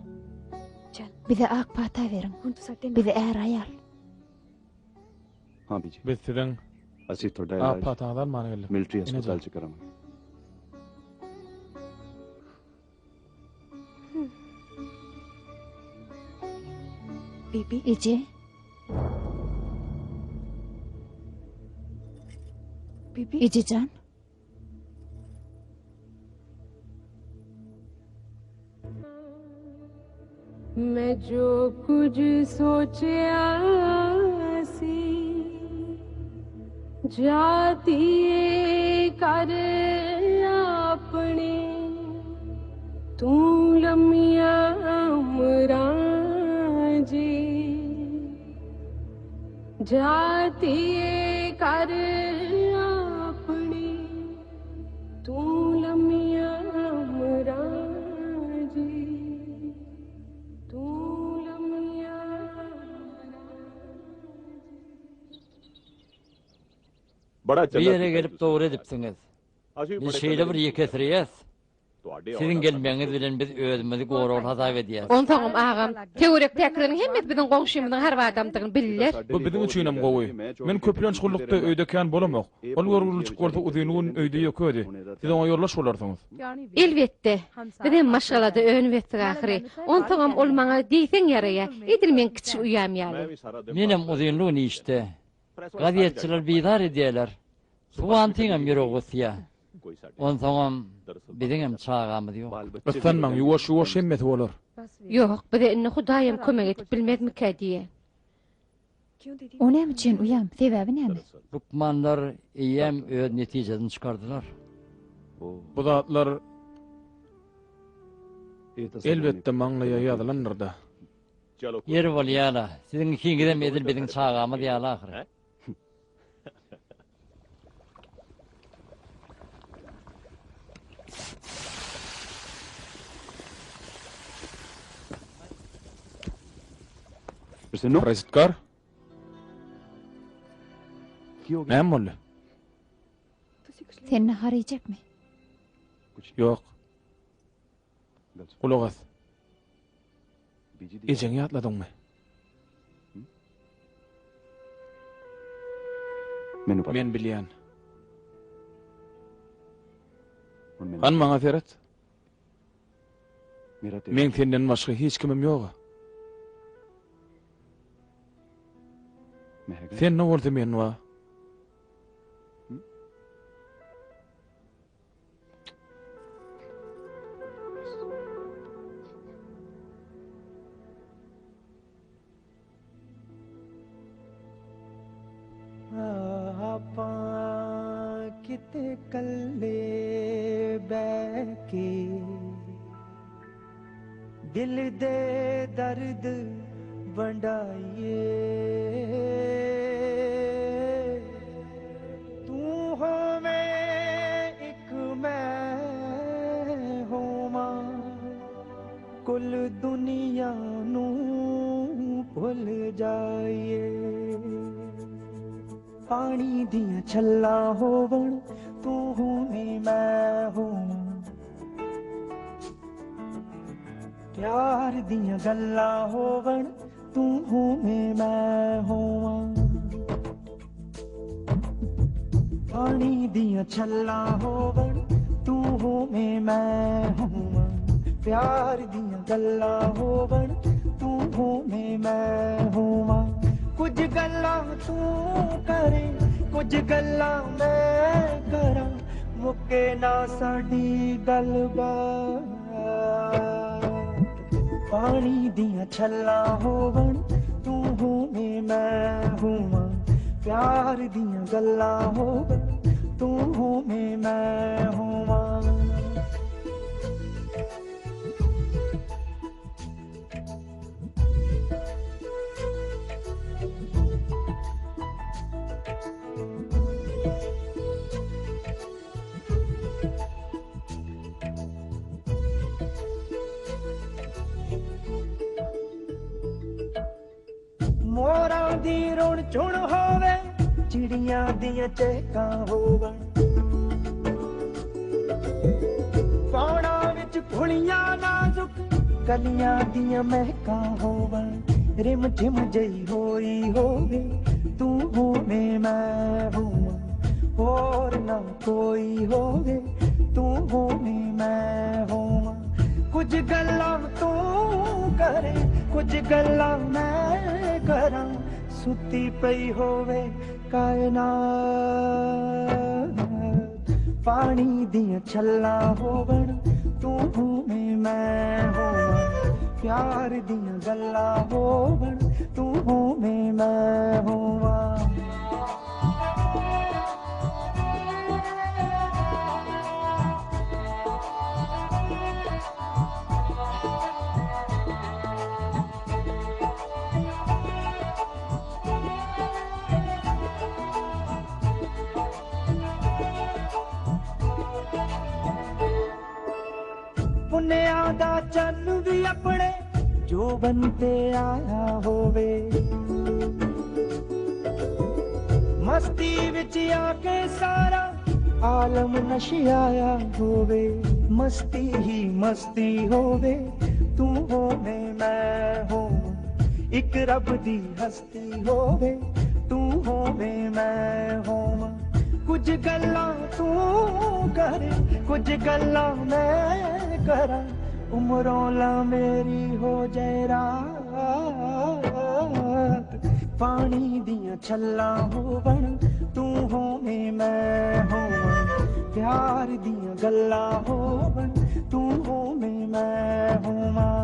Bize ak pata verin. Bize er ayal. हाँ बीजी Biz siziň ਅਸੀਂ ਤੁਹਾਡਾ Ah, ਇਲਾਜ pataňyzdan many geldim. ਮਿਲਟਰੀ ਹਸਪਤਾਲ ਚ ਕਰਾਂਗੇ Eje. Ejejan. मैं जो कुछ सोचा सी जाती कर अपने तू लमिया मराजे जाती कर अपने तू लमिया मराजे तू लमिया ਬੜਾ Bir ýere gelip dogry edipsiňiz. Biz şeýle bir ýekesirýäs. Siziň gelmeňiz bilen biz özümizi gorol hasap edýäs. On taňam agam teorik täkiriň hemmet biziň goňşymyzyň her wagtymdygyny bilýär. Bu biziň üçin hem gowy. Men köplen çukurlukda öýde kän bolamak. Ol görgülçük bolsa uzynyň öýde ýökedi. Siz oňa ýollaş bolarsyňız. Elbetde. Biziň maşgalada öňüp etdik ahyry. On taňam ol maňa diýseň ýaraýa. Edil men kiçik uýam ýaly. Menem uzynlygyny işte. Gazetçiler bidar edýärler. Suwantyňam ýöregosýa. On soňam biziň hem çagamyz ýok. Islanmaň, ýuwaş hemmet bolar. Ýok, bize inni Hudaýym kömek edip bilmezmi kädiýe. Onem üçin uyam, sebebi näme? Rukmanlar iyem öz netijesini çıkardılar. Bu zatlar elbetde maňlaýa ýazylanyrda. Yer bolýala. Siziň ikiňizem edil biziň çagamyz ýaly ahyry. Prezitkar? Näme boldy? Seni haraýjakmy? Ýok. Kulak as. Ejeňi ýatladyňmy? Men bilýän. Han maňa Ferhat. Men senden başga hiç kimim ýok. Sen ne oldu men wa? ते कल्ले बैके दिल दे दर्द वंडाइए तू होवे एक मैं होवां कुल दुनिया नू भुल जाइए पानी दियां छल्ला होवण तू होवे मैं होवां प्यार दियां गल्लां होवण तू होवे मैं होवां पानी दियां छल्लां होवण तू होवे मैं होवां प्यार दियां गल्लां होवण तू होवे मैं होवां कुछ गल्लां तू करे कुछ गल्लां मैं करा मुके ना साडी गलबात पानी दियां छल्लां होवण तू होवे मैं होवां प्यार दियां गल्लां होवण तू होवे मैं होवां मोरां दी रुण चुण होवे चिड़ियां दियां चहकां होवण पौड़ां विच फुलियां नाजुक कलियां दियां महकां होवण रिम झिम जई होई होवे तू होवे मैं होवां होर ना कोई होवे तू होवे मैं होवां कुछ गल्लां तू करे कुछ गल्लां मैं करा सुती पई होवे कायनात पानी दियां छल्लां होवण तू होवे मैं होवां प्यार दियां गल्लां होवण तू होवे मैं होवां पुन्नेया दा चन्न भी अपने जो बनते आया होवे मस्ती विच आके सारा आलम नशियाया होवे मस्ती ही मस्ती होवे तू होवे मैं होवां एक रब दी हस्ती होवे तू होवे मैं होवां कुछ गल्लां तू करे कुछ गल्लां मैं करा उमरों ला मेरी हो जाए रात पानी दियां छल्लां होवण तू होवे मैं होवां प्यार दियां गल्लां होवण तू होवे मैं होवां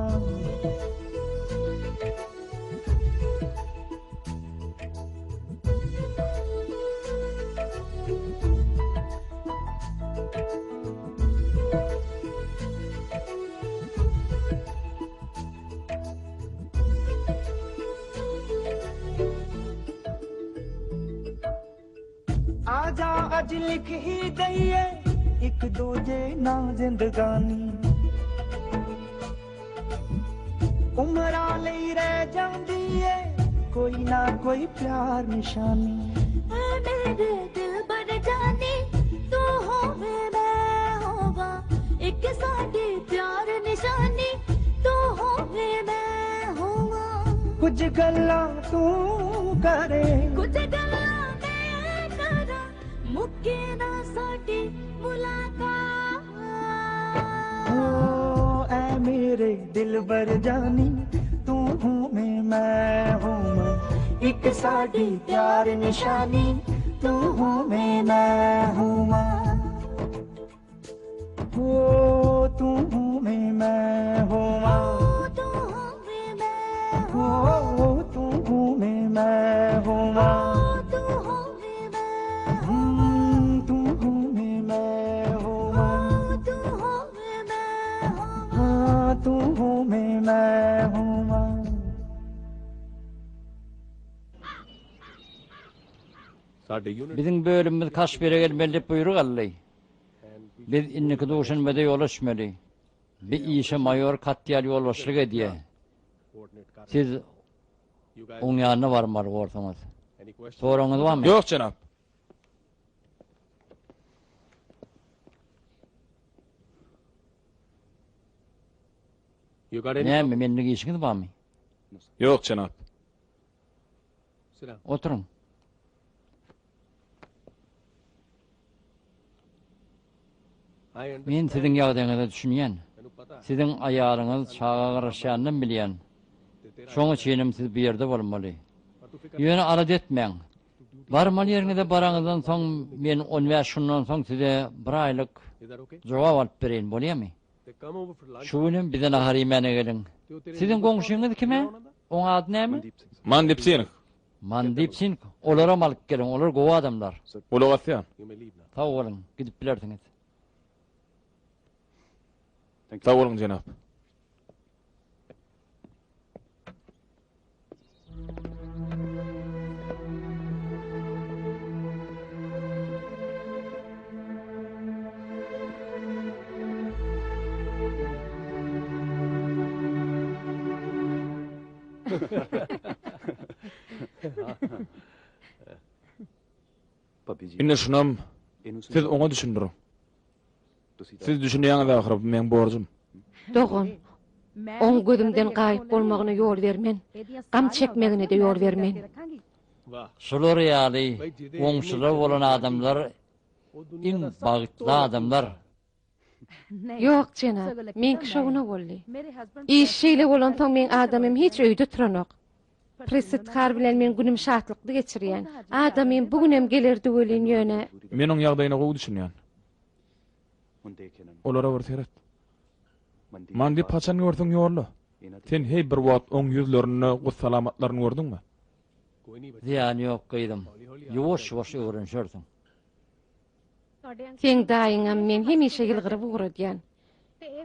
आजा अज लिख ही दईए एक दूजे ना जिंदगानी उमरा लई रह जांदी है कोई ना कोई प्यार निशानी मेरे दिल बर जानी तू होवे मैं होवां एक साडी प्यार निशानी तू होवे मैं होवां कुछ गल्लां तू करे कुछ गल्लां मैं करा मुक्के ना साडी मुलाकात ओ ऐ मेरे दिल बर जानी तू होवे मैं होवां एक साडी प्यार निशानी तू होवे मैं होवां ओ तू होवे मैं होवां तू होवे मैं ओ तू होवे मैं होवां तू होवे मैं तू होवे Bizim bölümümüz kaç bire gelmeli buyruk allı. Biz inniki duşun bede yol açmalı. Bir işe mayor katyal yol başlık ediye. Siz onun yanına varmalı ortamız. Sorunuz var mı? Yok cenab. Ne mi? Menlik işiniz var mı? Yok cenab. Oturun. Men sizin yağdığınızı düşünýän. Sizin ayarınız çağa garaşýanyny bilýän. Şoň üçin siz bir ýerde bolmaly. Ýöne arad etmeň. Barmaly ýeriňizde baraňyzdan soň men 15 şundan soň size bir aýlyk jogap alyp berýän bolýarmy? Şuny bizden aharymana gelin. Sizin goňşuňyz kime? Oň ady näme? Mandipsinik. Mandipsin. Olara malyk gelin. Olar gowa adamlar. Ulagatyan. Taw bolun, gidip bilerdiňiz. Sağ olun cenab. Inne şunam, siz ona düşündürün. Siz düşünýäňiz ahyryp men borjum. Dogon. Oň gözümden gaýyp bolmagyna ýol bermen. Gam çekmegine de ýol bermen. Şular ýaly, goňşular bolan adamlar, iň bagtly adamlar. Yok cenab, men şowuna boldy. İşeýle bolan taň men adamym hiç öýde turanok. Presetkar bilen men günüm şatlykly geçirýän. Adamym bugünem gelerdi welin ýöne. Men oň ýagdaýyna gowy düşünýän. Olara wurtýarat. Mandi paçan gördüň ýorly. Sen hey bir wagt oň ýüzlerini, o salamatlaryny gördüňmi? Ziýany ýok gaýdym. Ýowaş-ýowaş öwrenşerdiň. Sen daýyňam men hemişe ýylgyryp ugradýan.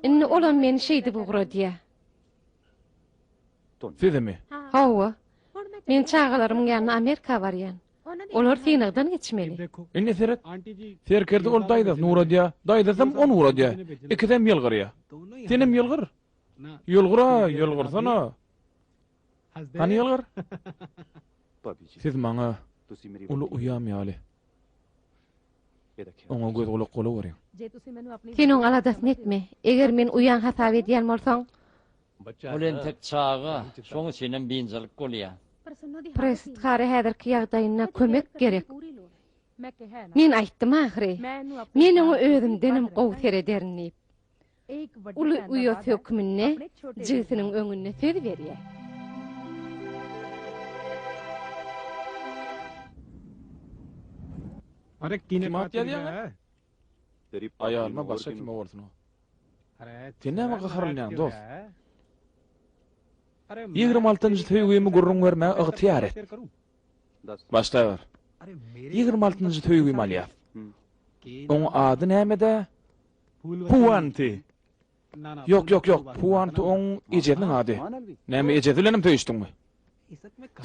Inni olan men şeýdi ugradýa. Sizmi? Hawa. Men çağalaryň ýanyna Amerika barýan. Olar senagdan geçmeli. Inni seret. Serkerde ol daýda Nuradýa, daýdasam on Nuradýa. Ikidem ýylgyrýa. Senem ýylgyr. Ýylgyrsana. Hani ýylgyr? Siz maňa uly uýamýaly. Oňa göz gulak bolawering. Sen oň aladatyn etme. Eger men uýan hasap edýän bolsaň, Olen tek çağa, şoň üçin biňjelik bolýar. Presetkary häzirki ýagdaýyna kömek gerek. Men aýtdym ahyry. Men oňa özümdenim gowser ederni. Uly uýa hökmüne, jysynyň öňüne söz berýär. अरे किने Kim atya diýen? Aýalyma başga kim bolsun o? Tinäme gaharlýan dost. 26-njy töýgümi gurrun berme ygtyýar et. Başlaýar. 26-njy töýgümi alýar. Oň ady näme-de? Puanti. Yok. Puanti oň ejediniň ady. Näme ejedi bilenim töýüşdiňmi?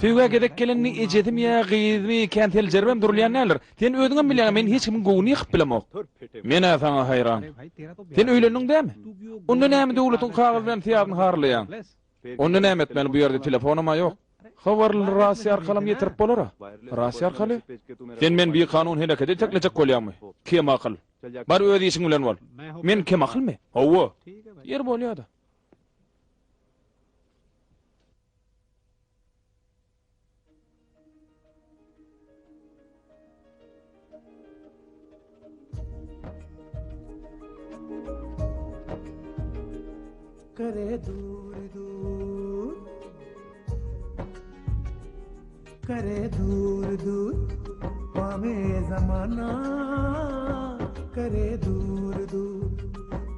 Töýge gedek gelenni ejedim ýa gyzmy kentel jerbem durulýan näler? Sen ödüňe bilýän men hiç kimin gowuny ýykyp bilemok. Men sana hayran. Sen öýlendiň dämi? Onda näme dowlatyň kagazy bilen tiýabyny harlaýan? Onda näme etmeli bu ýerde telefonuma ýok. Habarly rasy arkalam ýetirip bolara. Rasy arkaly? Sen men bir kanun helakete teklejek bolýarmy? Kim akyl? Bar öz işiň bilen bol. Men kim akylmy? Hawa. Yer bolýardy. करे दूर दूर करे दूर दूर पावे ज़माना करे दूर दूर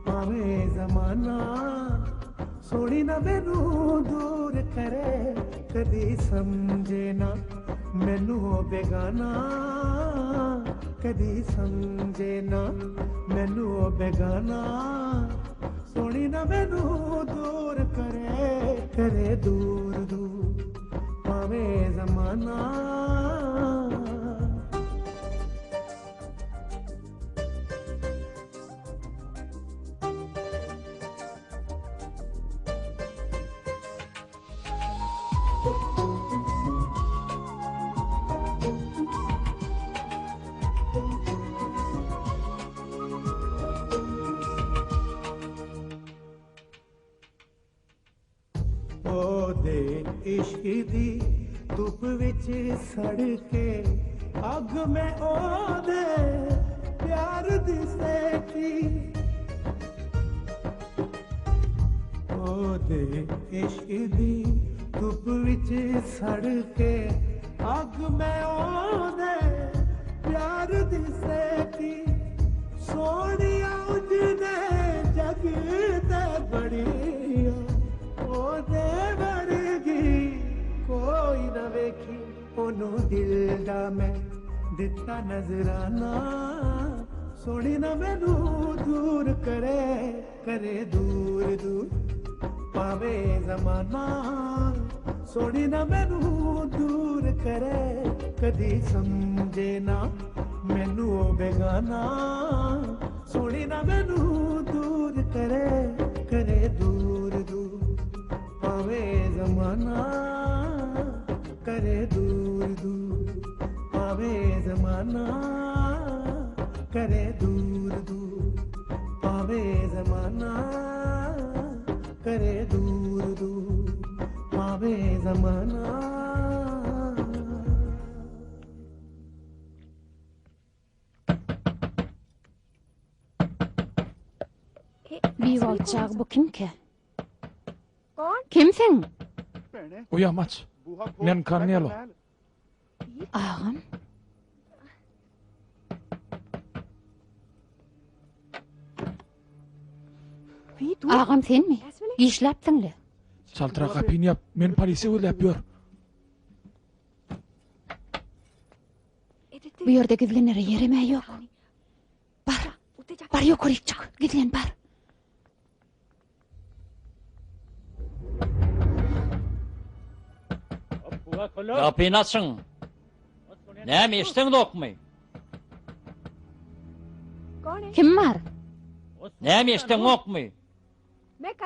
पावे ज़माना सोड़ी ना मैनू दूर करे कदी समझे ना मैनू बेगाना कदी समझे ना मैनू बेगाना सोनी ना मैनू दूर करे दूर दूर पावे ज़माना दी धुप विच सड़ के अग में ओदे प्यार दी सेकी ओदे इश्क दी धुप विच सड़ के अग में ओदे प्यार दी सेकी सोनिया उजने जग ते बड़िया ओदे वर्गी कोई न वेखी ओनू दिल दा मैं दिता नजराना सोनी न मैनू दूर करे करे दूर दूर पावे जमाना सोनी न मैनू दूर करे कदी समझे ना मैनू ओ बेगाना सोनी न मैनू दूर करे करे दूर दूर पावे जमाना करे दूर दूर पावे जमाना करे दूर दूर पावे जमाना करे दूर दूर पावे जमाना Bir olacak bu kim ki? Kimsin? Uyamaç. Men Carnelo. Ağam. Ağam sen mi? İşleptinli. Çaltıra kapıyını yap. Men polisi öyle yor. Bu yerde gizlenere yerime yok. Bar. Bar yok oraya çık. Gizlen bar. Kapıyı açın. Ne mi içtin de okmayı? Kim var? Ne mi içtin okmayı?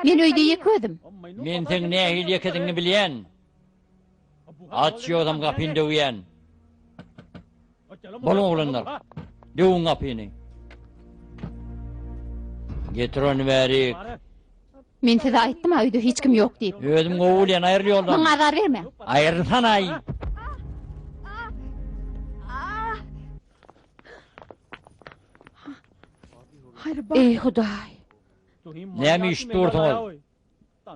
Ben öyde yıkıyordum. Men sen ne hil yekediğini bilen. Aç şu adam kapıyını dövüyen. Bolun oğlanlar. Dövün kapıyını. Getir onu verik. Ben size aytdım ha öyde hiç kim yok deyip. Ödüm oğulayan ayrı yoldan. Bana azar verme. Ayrılsan ay. Ey Huday. Ne mi işte ortağı?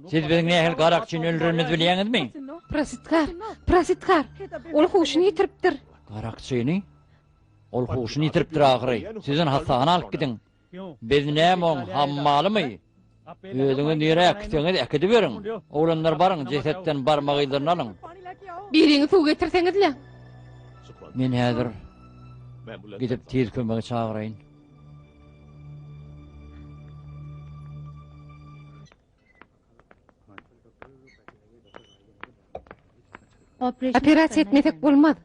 Siz bizim ne hel karakçını öldürmez biliyeniz mi? Prasitkar. Prasitkar. Ol huşunu yitiripdir. Karakçını? Ol huşunu yitiriptir ahırı. Sizin hastahana alıp gidin. Biz ne mon hammalı mı? Ödünü nire kütüğünü ekidi verin. Oğlanlar barın cesetten barmağıylarını alın. Birini su getirseniz. Men hazır gidip tez kömeği çağırayın. Operatsiya etmesek bolmaz.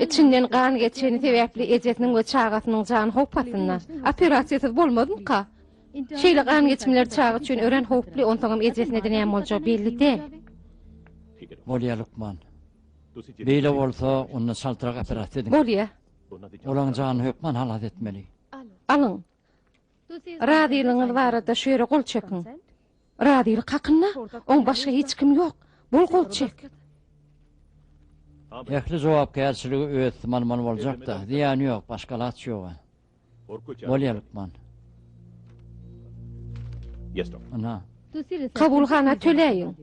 İçinden kan geçeni sebepli ejetinin ve çağasının canı hopasından. Operatsiyasız bolmadın ka. Şeýle kan geçimler çağı üçün ören hopli ontaňam ejesine denäm bolja belli değil. Bolya Lukman. Beýle bolsa onu saltyrak operatsiýa edin. Bolya. Olaň jany hökman halat etmeli. Alın. Radiylyňyz barada şöýre gol çekin. Radiyly kakynna, oň başga hiç kim yok. Bol gol çek. Ehli jogapkärçiligi öz man boljak da, diýany ýok, başgalat ýok. Bolya Lukman. Yes, doctor. Ana, Kabulhana töleýin.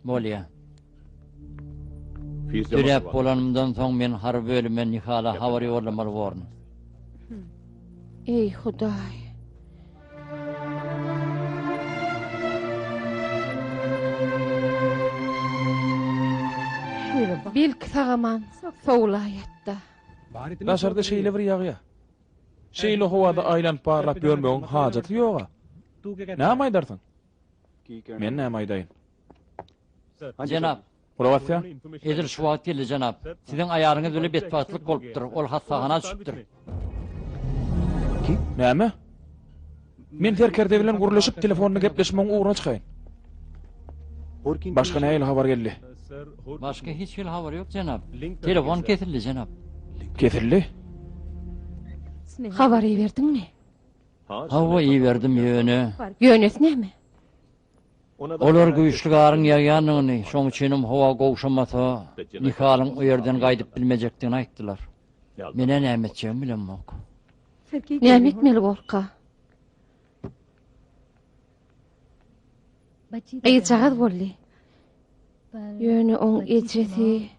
bolya. Fees Dürep bolanymdan soň men har bölüme nihala hawary ýolamaly boldy. Ey Huday. Bilk sagaman, sowlaýatda. Daşarda şeýle bir ýagy. Şeýle howada aýlanyp barlap ýörmegiň hajaty ýok. Näme aýdarsyň? Men näme aýdaýyn? Jenap, Provatsiýa? edir şu wagt geldi jenap. Siziň aýaryňyz bile betbatlyk bolupdyr. Ol hastahana düşüpdir. Näme? Men terkerde bilen gurlaşyp telefonyny gepleşmegiň ugruna çykaýyn. Başga näme habar geldi? Başka hiç bir haber yok jenap. Telefon kesildi jenap. Kesildi? Habary berdiňmi? Hava iyi verdim yönü. Ýönes näme? Olar güýçli garyn ýaýanyny, şoň üçin hawa gowşamata, nikalyň o ýerden gaýdyp bilmejekdigini aýtdylar. Mene näme etjegim bilenmok. Näme etmeli bolka? Ýa-jagad bolly. Ýöne oň ejeti.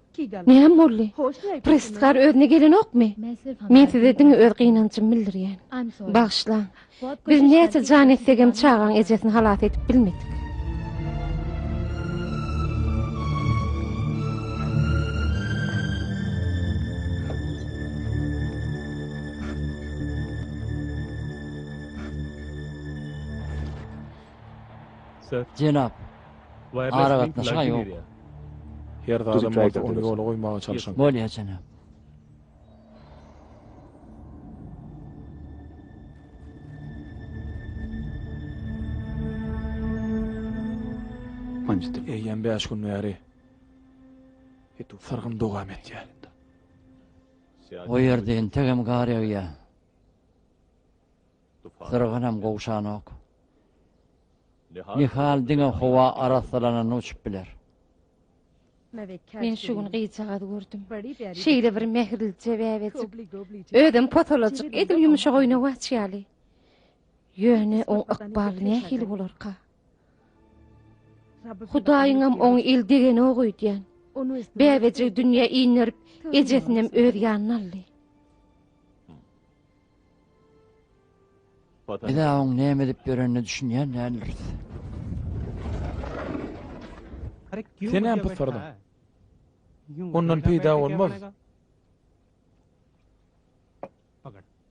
Näme bolly? Prestgar özüne gelenokmy? Men size diňe öz gynançym bildirýän. Bagşla. Biz näçe jan etsegem çağan ejesini halat etip bilmedik. Jenap, ara gatnaşyga ýok. Her adam bolsa onu ýola goýmaga çalışan. Bolýar jenap. Manjdy. Eýen 5 gün bäri. Sargyn dogam etýär. O ýerden tegem garýa. Sargynam gowşanok. Nihal diňe hawa arasalanan uçup biler. Men şu gün gyýjagad gördüm. Şeýle bir mehrilçe bäbejik. Ödüm patolojik edil ýumşak oýna waçýaly. Ýöne oň ykbaly nähil bolarka. Hudaýyňam oň il degeni oýdýan. Bäbejik dünýä iňerip ejesinem öz ýanyna aldy. Eda oň näme edip berenini düşünýän näler. Sen näme putardın? Ondan peýda bolmaz.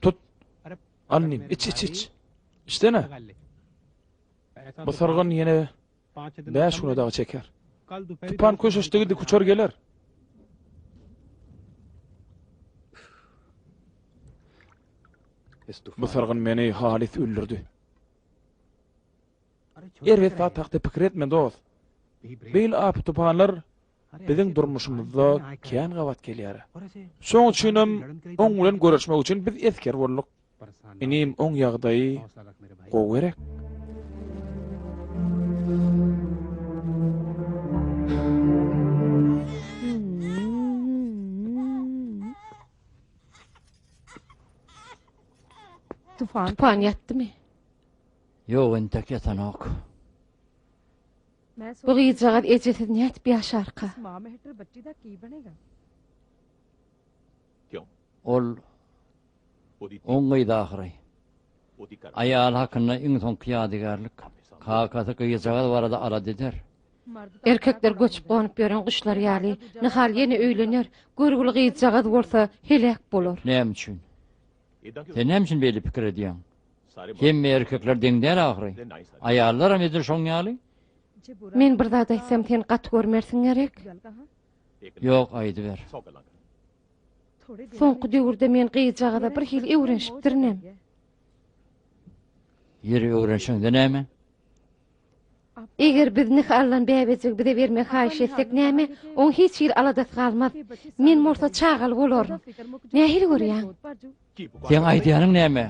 Tut. Annym, iç. İşte ne? Bu sargyn ýene 5 güne daha çeker. Tupan köşeşdegi kuçar geler. Bu sargyn meni halis öldürdü. Erwet wagtda pikir etme dost. Beýle apy tupanlar biziň durmuşymyzda kän gawat gelýär. Şoň üçinem oň bilen görüşmek üçin biz esker bolduk. Inim oň ýagdaýy gowy gerek. Tufan yatdymy? Ýok, entek ýatanok. Bu gyýjagad ejesiz näet ýaşarka. Ol oňyda ahyry. Aýal hakyna iň soňky ýadygarlyk. Kakasy gyýjagad barada ala dediler. Erkekler göçüp gonyp ýören guşlar ýaly, nihal ýene öýlenir, görgüli gyýjagad bolsa helak bolar. Näme üçin? Sen näme üçin beýle pikir edýäň? Hemme erkekler deňdär ahyry. Aýallaram edir şoň ýaly? Men bir zat aýsam sen gat görmersiň gerek. Ýok, aýdy ber. Soňky döwürde men gyýjagada bir hil öwrenşipdirnem. Ýeri öwrenşiňde näme? Eger biz nihallan bäbejik bize bermek haýyş etsek näme, oň hiç ýer aladat galmaz. Men morsa çagal bolarym. Nähil görýäň? Sen aýdýanyň näme?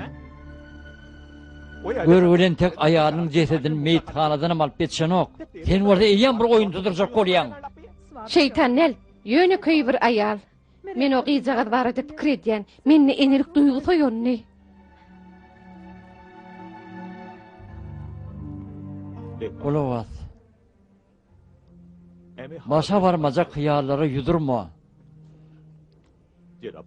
Görülen tek aýalynyň jesedini meýithanadan alyp geçenok. Sen orada eýen bir oýun tudurjak bolýan. Şeytan nel, ýöne köý bir aýal. Men o gyýjagad barada pikir edýän, menne enelik duýgy soýanny. Olavas. Başa barmajak hyýallary ýudurma.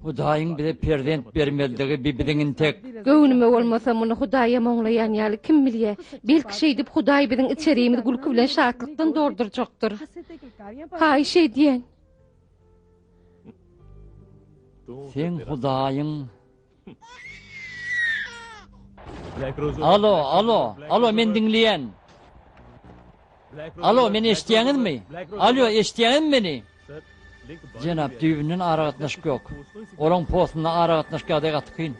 Hudaýyň bize perdent bermeldigi bibidiňin tek. Göwnüme bolmasa muny Hudaýa moňlaýan ýaly kim bilýär? Belki şeýdip Hudaý biziň içeriğimiz gulky bilen şatlykdan dordurjakdyr. Haýyş edýän. Sen Hudaýyň. Alo, men diňleýän. Alo, meni eşitýäňizmi? Alo, eşitýäňizmi meni? Jenap düýbünden aragatnaşyk ýok. Olaň postuna aragatnaşyk ýa-da gatykyn.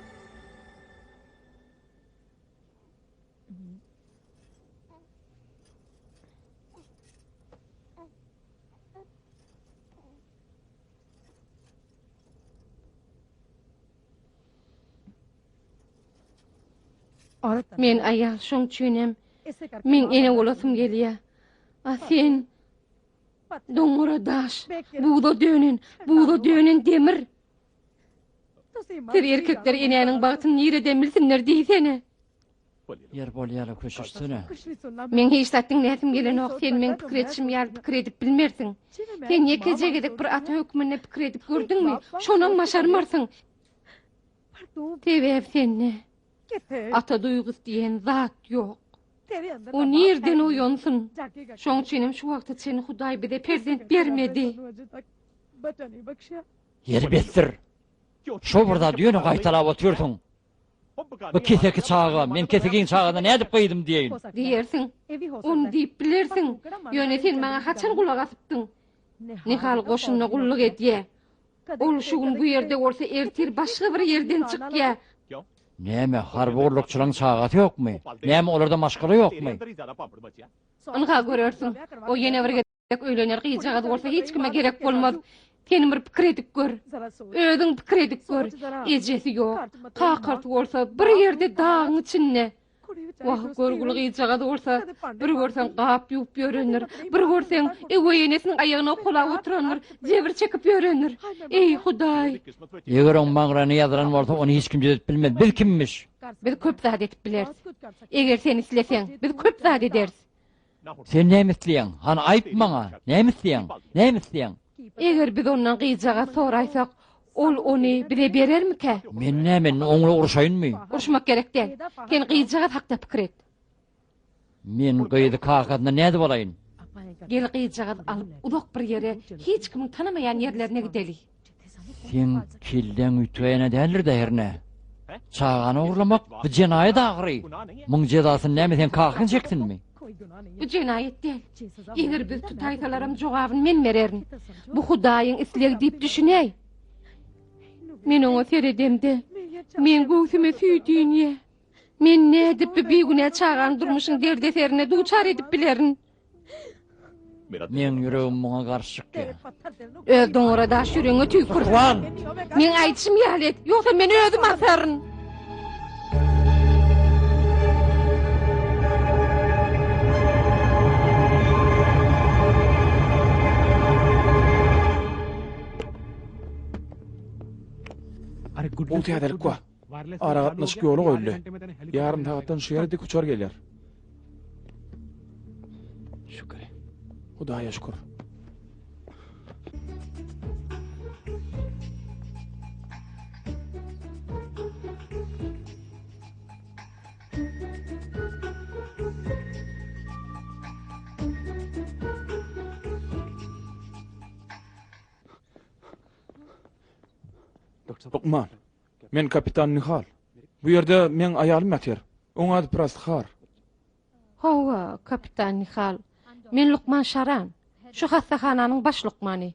Men aýal şoň üçinem men ene bolasym gelýär. Sen doňura daş, buğda dönen demir. Ter erkekler enäniň bagtyny ýere bilsinler diýsene. Yer bolýara köşüşsüne. Men hiç satdyň näsim gelen ok, sen men pikir etişim ýaly pikir edip bilmersiň. Sen ýekece gedek bir ata hökmüne pikir edip gördüňmi? Şonan maşarmarsyň. Tebäp senne. Ata duýgusy diýen zat ýok. O nerden uýansyn? Şoň üçin şu wagtda seni Hudaý bize perzent bermedi. Yer bettir. Şo burada düýünü gaýtalap oturýarsyň. Bu keseki çağı, men kesegiň çağına ne edip goýdum diýeýin. Diýersiň. Onu diýip bilersiň. Ýöne sen maňa haçan gulak asypdyň? Nihal goşunyna gulluk edýär. Ol şu gün bu ýerde bolsa ertir başga bir ýerden çykýar. Näme harbogurlukçylaryň çağaty ýokmy? Näme olarda maşgala ýokmy? Onga görersiň. O ýene bir gedek öýlenýär gyýjagy bolsa hiç kime gerek bolmaz. Senin bir pikir edip gör. Özüň pikir edip gör. Ejesi ýok. Kakart bolsa bir ýerde dağın içinde. Wah görgül gyýjagy bolsa bir görseň gap ýup ýörenir. Bir görseň eweýenesiniň aýagyna kolap oturanlar, jebir çekip ýörenir. Ey Hudaý. Eger on maňrany ýazyran bolsa onu hiç kim edip bilmez. Bil kimmiş? Biz köp zat edip bileriz. Eger sen isleseň, biz köp zat ederiz. Sen näme isleýän? Han aýp maňa. Näme isleýän? Näme isleýän? Eger biz ondan gyýjaga soraýsak, ol ony bize berermike? Men näme oňla urşaýynmy? Urşmak gerek däl. Sen gyýjaga hakda pikir et. Men gyýdy kakadyna näde bolaýyn? Gel gyýjaga alyp uzak bir ýere, hiç kim tanamaýan ýerlerine gideli. Sen kilden ütüýene dälir de herne. Çağany urlamak bu jenaýat agyry. Muň jezasyny näme sen kakyn çekdinmi? Bu jenaýat däl. Eger biz tutaýsalaram jogabyny men bererin. Bu Hudaýyň isleg diýip düşünäý. Men oňa seredemde, men göwsüme süýdüňe. Men nädip bir güne çağan durmuşyň derdeserine duçar edip bilerin. Men ýüregim muňa garşykdy. Öz doňra daş ýüregiňe tüýkür. Men aýtışym ýaly, ýoksa men özüm asaryn. Bu täzelik wa. Aragatnaşyk ýoly goýuldy. Ýarym tagatdan şu ýerde köçer gelýär. Şükür. Hudaýa şükür. Lukman, men kapitan Nihal. Bu ýerde men aýalym ýatyr. Oň ady Prasthar. Hawa, kapitan Nihal. Men Lukman Şaran. Şu hastahananyň baş lukmany.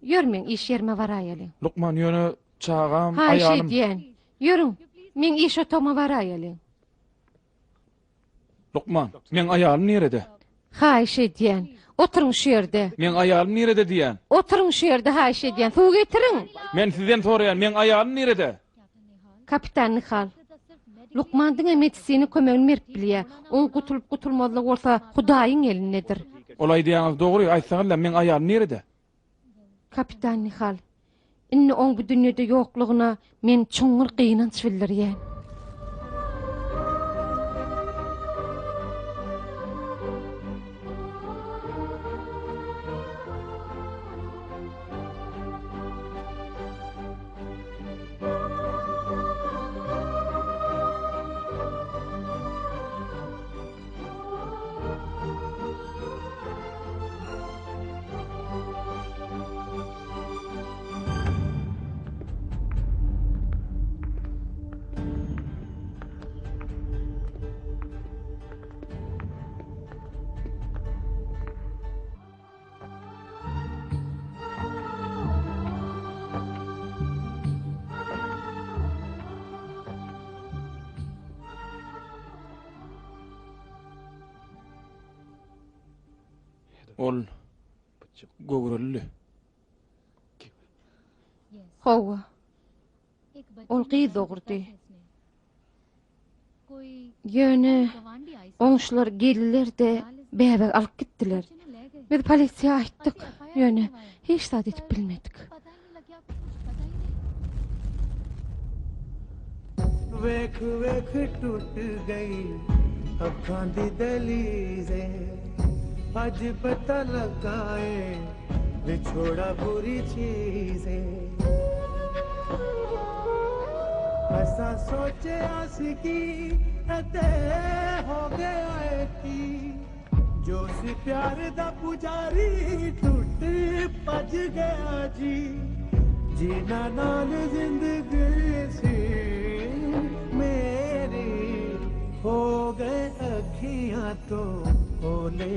Ýörmeň iş ýerime baraýaly. Lukman ýöne çağam Ha, şey aýalym. diýen. Ýörüň, men iş otoma baraýaly. Lukman, men aýalym nerede? Ha, şey diýen. Oturuň şu ýerde. Men aýalym nerede diýen? Oturuň şu ýerde, ha, şey diýen. Suw getiriň. Men sizden soraýan, men aýalym nerede? Kapitan Nihal. Lukmandyň emetisini kömegini merip bilýär. Oň gutulup gutulmazlyk bolsa Hudaýyň elindedir. Olay diýäňiz dogry, aýtsaňyzlar men aýalym nerede? Kapitan Nihal. Inni oň bu dünýede ýoklugyna men çoňur gynanç bildirýän. Ol gogrully. Hawa. Ol gyz dogurdy. Ýöne oňşular geldiler de bäbek alyp gitdiler. Biz polisiýa aýtdyk. Ýöne hiç zat etip bilmedik. वेख वेख टूट गई अखां दी दलीज़ें अज पता लगाए विछोड़ा बुरी चीज़ें ऐसा सोचे आशिकी अते हो गया की जो सी प्यार दा पुजारी टूट भज गया जी जीना नाल जिंदगी सी मेरी हो गए अखियां तो ओले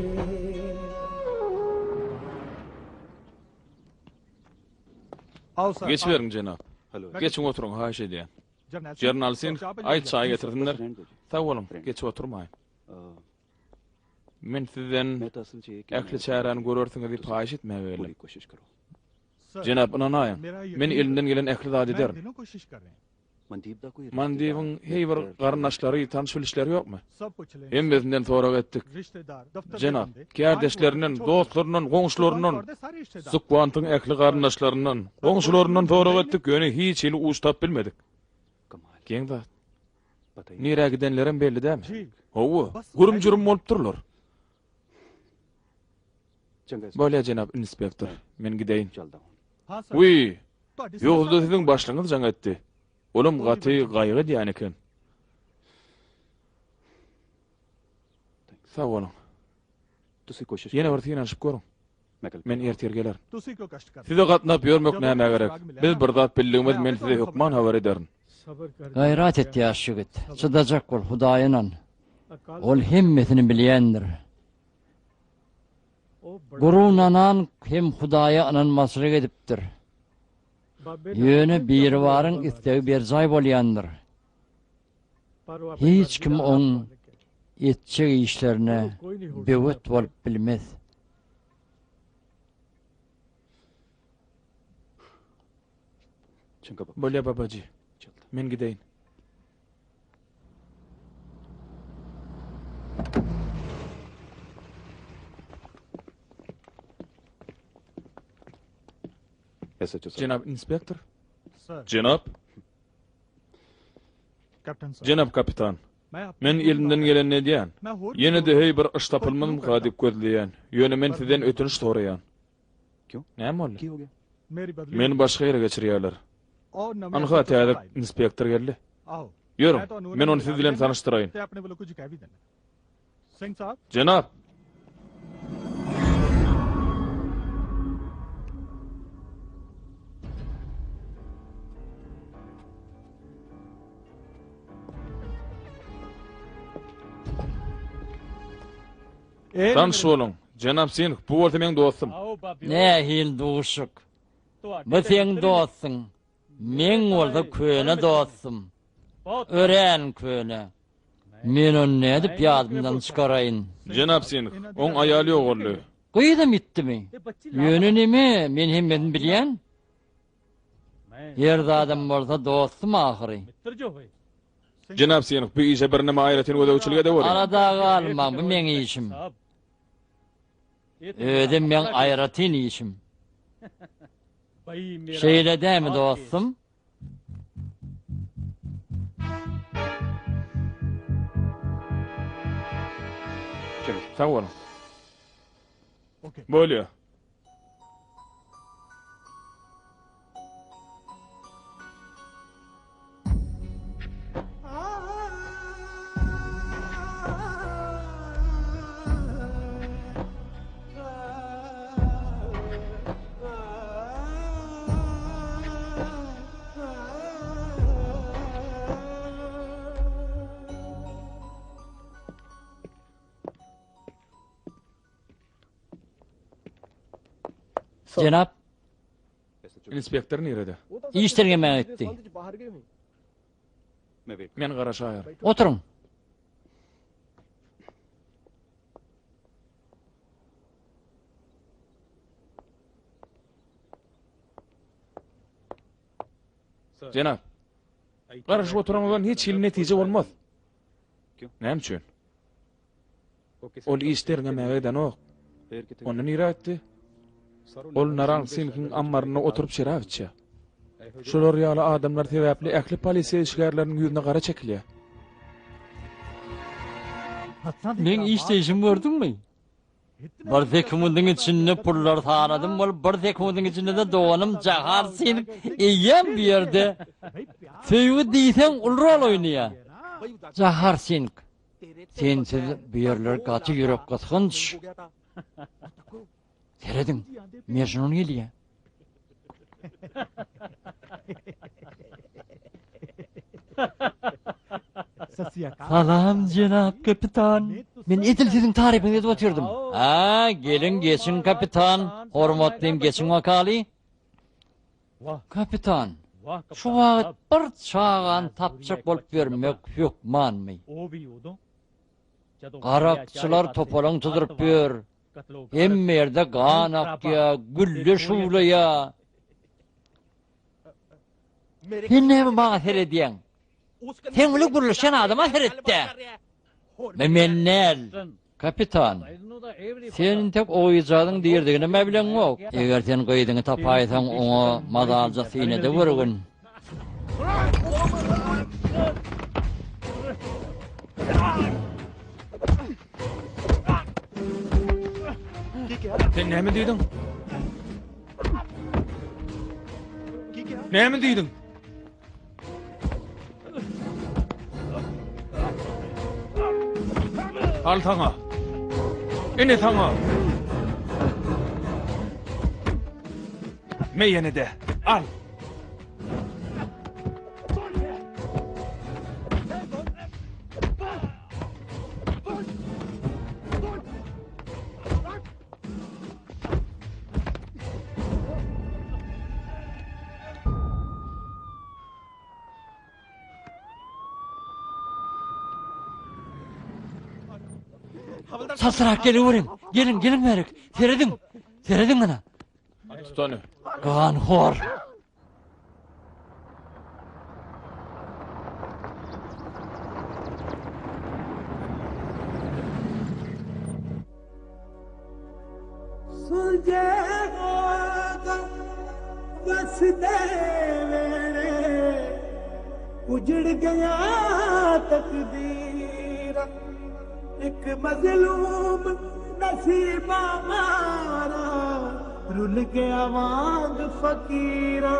Geç verin cenab. Geçin oturun haş ediyen. Jernalsin ayt çay getirdiler. Tawalım geç oturmayın. Men sizden ähli çären görürsüňiz diýip haş etmäge geldim. Cenab ananaýyn. Men elinden gelen ähli zat ederim. Mandibin heýbir garnaşlary, tanşylşlary ýokmy? Hem bizden sorak etdik. Cenab, kärdeşlerinden, dostlarynyň, goňşularynyň, Sukwantyň ähli garnaşlarynyň, goňşularynyň sorak etdik. Ýöne hiç hili uçtap bilmedik. Keň zat. Nire gidenlerin belli dämi? Owa, gurum-jurum bolup durlar. Bolýa cenab inspektor, men gideýin. Uy, ýogda siziň başlyňyz jaň etdi. Olam gaty gaýgy diýen eken. Sag bolun. Ýene bir tynanyşyp görüň. Men ertir geler. Size gatnap ýörmek näme gerek? Biz bir zat bildigimiz men size hukman habar ederim. Gayrat et ýaş ýigit. Çydajak bol Hudaýynan. Ol himmetini bilýändir. Gurunanan hem Hudaýa ananmaslyk edipdir. Ýöne bir waryň istegi bir jaý bolýandyr. Hiç kim oň etjek işlerine bewet bolup bilmez. Bolýa babaji. Men gideýin. Cenab inspektor. Cenab. Cenab kapitan. Men elinden gelen ne diýän? Ýene de hey bir iş tapylmanym gadip gözleýän. Ýöne men sizden ötünç soraýan. Näme boldy? Men başga ýere geçirýärler. Anha täze inspektor geldi. Ýörüň, men onu siz bilen tanıştyraýyn. Cenab. Tanış bolun. Cenab sen bu bolsa men dostum. Nähil duşuk. Bu sen dostum. Men bolsa köne dostum. Ören köne. Men onu nädip ýadymdan çykaraýyn. Cenab sen, oň aýaly ýogurly. Goýdam itdimi? Ýöne nime? Men hemmetin bilýän. Ýerde adam bolsa dostum ahyry. Cenab sen, bu işe bir näme aýratyn ödäwçiligi de bar. Arada galma, bu meň işim. Ödem men aýratyn işim. Şeýle dämi dostum? Sag bolun. Bolýa. Cenap, Inspektor nerede? işlerine men etdi. Men garaşaýar. Oturun. Cenab. Garaşyp oturamadan hiç hil netije bolmaz. Näme üçin? Ol işlerine mägeden ok. Onu nire etdi? Ol Naran Sinkin ammarına oturup şerap içe. Şolar ýaly adamlar sebäpli ähli polisiýa işgärleriniň ýüzüne gara çekilýär. Men işleyişim gördünmü? Bir sekundyň içinde pullar taradım, bol bir sekundyň içinde de doğanım Cahar Sinik eýem bir ýerde. Söýüňi diýseň ulral oýnaýar. Cahar Sinik, sensiz bir ýerler gaty ýürek gysgynç. Seredin, mejnun gelýär. Salam Cenab Kapitan. Men etil sizin tarifini edip oturdum. Ha, gelin geçin kapitan. Hormatlyym geçin wakali. Kapitan. Şu wagt bir çağan tapçyk bolup bermek hükmanmy. Qarakçylar topalaň tudurup ber. Emme ýerde gan akýa, gülle şuwlaýa. Sen näme maňa seredýäň? Sen uly gurulşan adama seretdi. Memennel. Kapitan. Sen tek oýajadyň diýerdigini bilen ok. Eger sen goýdyňy tapaýsaň oňa madalja sine de bergin. Sen näme diýdiň? Näme diýdiň? Al taňa. Ene taňa. Meýene de. Al. Sasrak geliverin. Gelin merik. Seredin bana. Tut onu. Gan hor. सुलझेगा बस दे वेड़े उजड़ गया तकदीर एक मजलूम नसीबा मारा रुल गया वांग फकीरा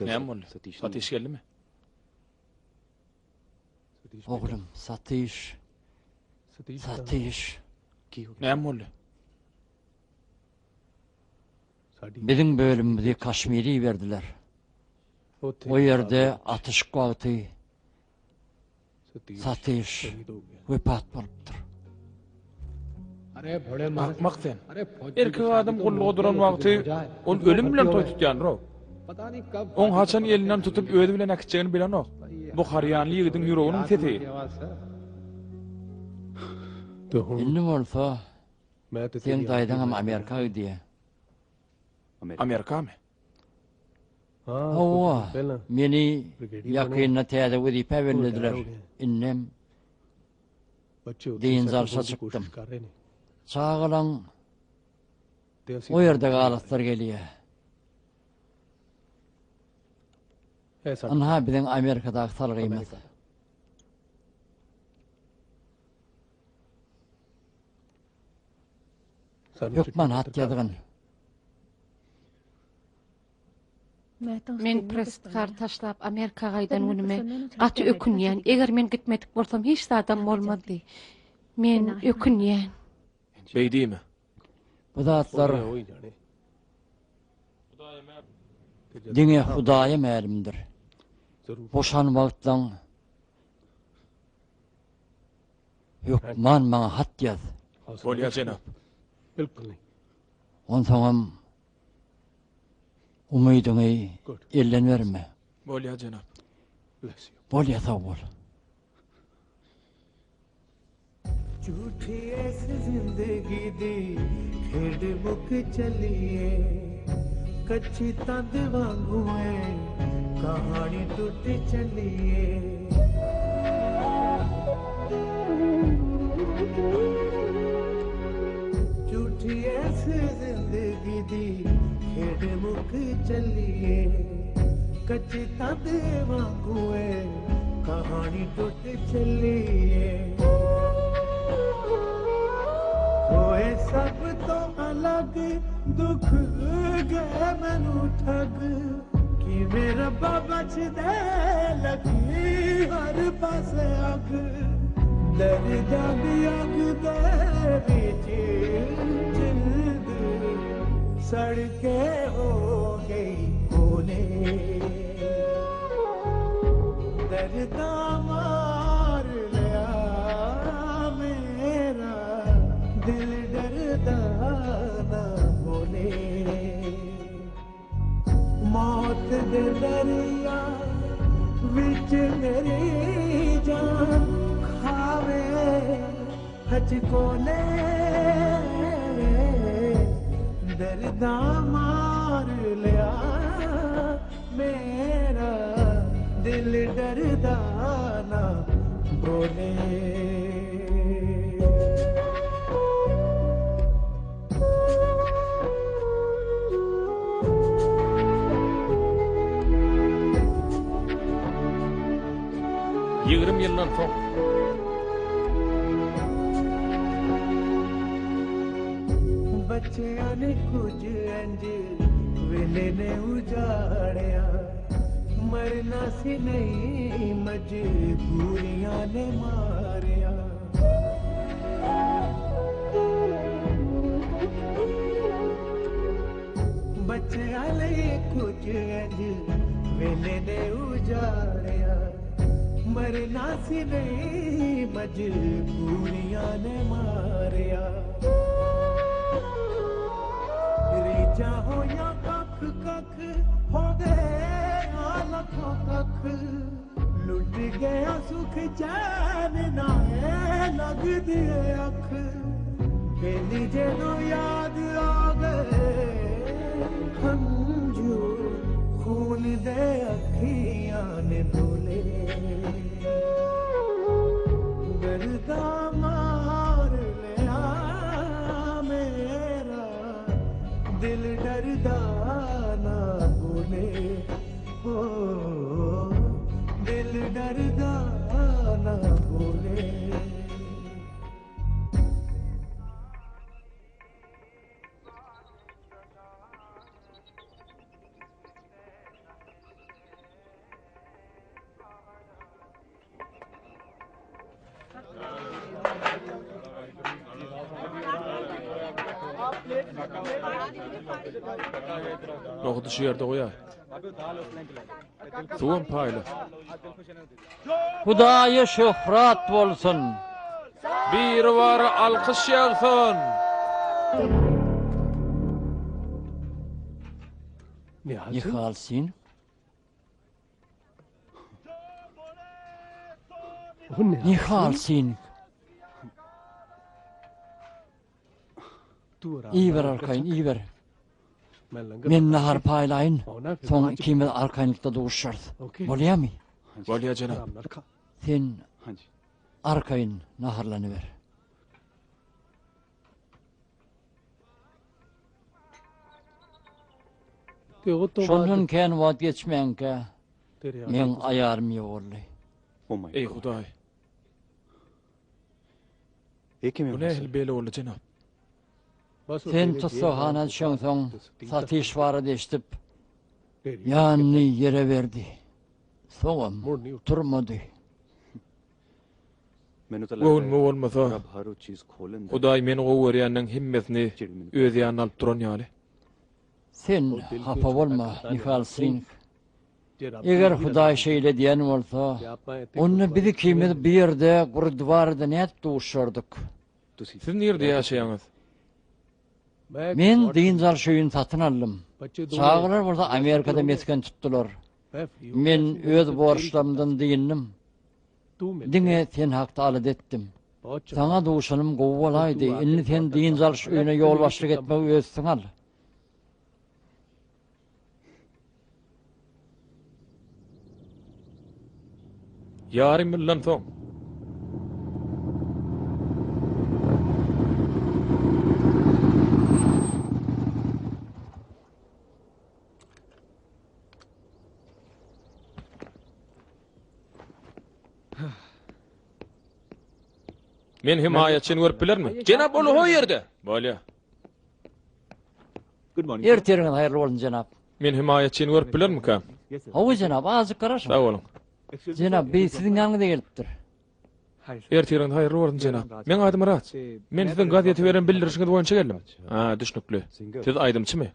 Näme boldy? Satiş geldimi? Oğlum, Satiş. Näme boldy? Bizim bölümümüzde Kaşmiri verdiler. O yerde atış wagty Satiş wepat bolupdyr. Akmak sen. Erkek adam gulluğa duran wagty ol ölüm bilen toý tutýandyr. On haçan elinden tutup öýdi bilen akçygyny bilen ok. Bu haryanly ýigitiň ýüreginiň sesi. Indi bolsa, sen daýdan hem Amerika diýe. Amerika mı? Hawa, meni ýakynna täze wezipe berdiler. Innem deýin zarşa çykdym. Çağılan o yerde galaklar gelýär. Anha bilen Amerika'da aktar gıymet. Hükman hat yadığın. Men prestkar taşlap Amerikaga giden günüme gaty ökünýän. Eger men gitmedik bolsam hiç adam bolmady. Men ökünýän. Beýdimi? Bu zatlar dine Hudaýa mälimdir. Boşan wagtdan hükman maňa hat ýaz. Bolýar jenap. Onsoňam umydyňy elden berme. Bolýar jenap. Bolýar sag bol. झूठी ऐस जिंदगी दी खेड मुक चलिए कच्ची तंद वांगू है कहानी टूट चलिए झूठी ऐस जिंदगी दी खेड मुक चलिए कच्ची तंद वांगू है कहानी टूट चलिए होए सब तो अलग दुख गए मैनू ठग कि मेरा बाबा दे लगी हर पासे अग दर्दा दी अग दे विच जिंद सड़ के हो गई कोले दर्दा मार लिया मेरा दिल डरदा ना बोले मौत दे दरिया विच मेरी जान खावे हज कोले दर्दा मार लिया मेरा दिल डरदा ना बोले Yığırım yıldan son. बच्चियां ने कुछ अंज वेले ने उजाड़िया मरना सी नहीं मजबूरियां ने मारिया बच्चियां ने कुछ अंज वेले ने उजाड़िया मरना सी नहीं मजबूरियां ने मारिया रीचा हो या कख कख हो गए लखों कख लुट गया सुख चैन ना लग दिए अख पहली जदों याद आ गए हंजू खून दे अखियां ने धोले दर्दा मार लिया मेरा दिल डरदा ना बोले ओ दिल डरदा ना बोले Nohdu şu yerde koyar. Tuğum payla. Hudaya şöhrat bolsun. Bir var alkış yağsın. Nihalsin. Nihalsin. İver arkayın, iver. Men nahar paylayın. Son kimet arkayınlıkta doğuşardı. Bolya mı? Bolya canım. Sen arkayın naharlanıver. Şonun ken vat geçmeyen ki men ayarım yoğurlu. Ey Huday. Bu ne ehli oldu canım? Sen tutsuhana şonson satışvarı deştip yanını yere verdi. Soğum durmadı. Oğul mu olmasa Huday meni qoğuriyanın himmetini özüyan alıp duran yali. Sen hapa olma Nihalsin. Eğer Huday şeyle diyen olsa onu bir kıymet bir yerde kurduvarda ne doğuşardık. Siz nerede yaşayanız? Men dinzal şöyün satın aldım. Çağılar burada Amerika'da mesken tuttular. Men öz borçlarımdan dindim. Dine sen hakta alıt ettim. Sana duşanım gowalaydy. Inni sen diýin jalş öýüne ýol başlyk etmek özsüň al. Yarym bilen soň. Men himayaçyny görüp bilermi? Jenap ol o ýerde. Bolýa. Erteriňiz haýyrly bolsun jenap. Men himayaçyny görüp bilermi ka? Hawa jenap, azyk garaşyň. Sag bolun. Jenap, biz siziň ýanyňyza gelipdir. Erteriň haýyrly bolsun jenap. Men adım Murat. Men siziň gazety beren bildirişiňiz boýunça geldim. Ha, düşnükli. Siz aýdymçymy?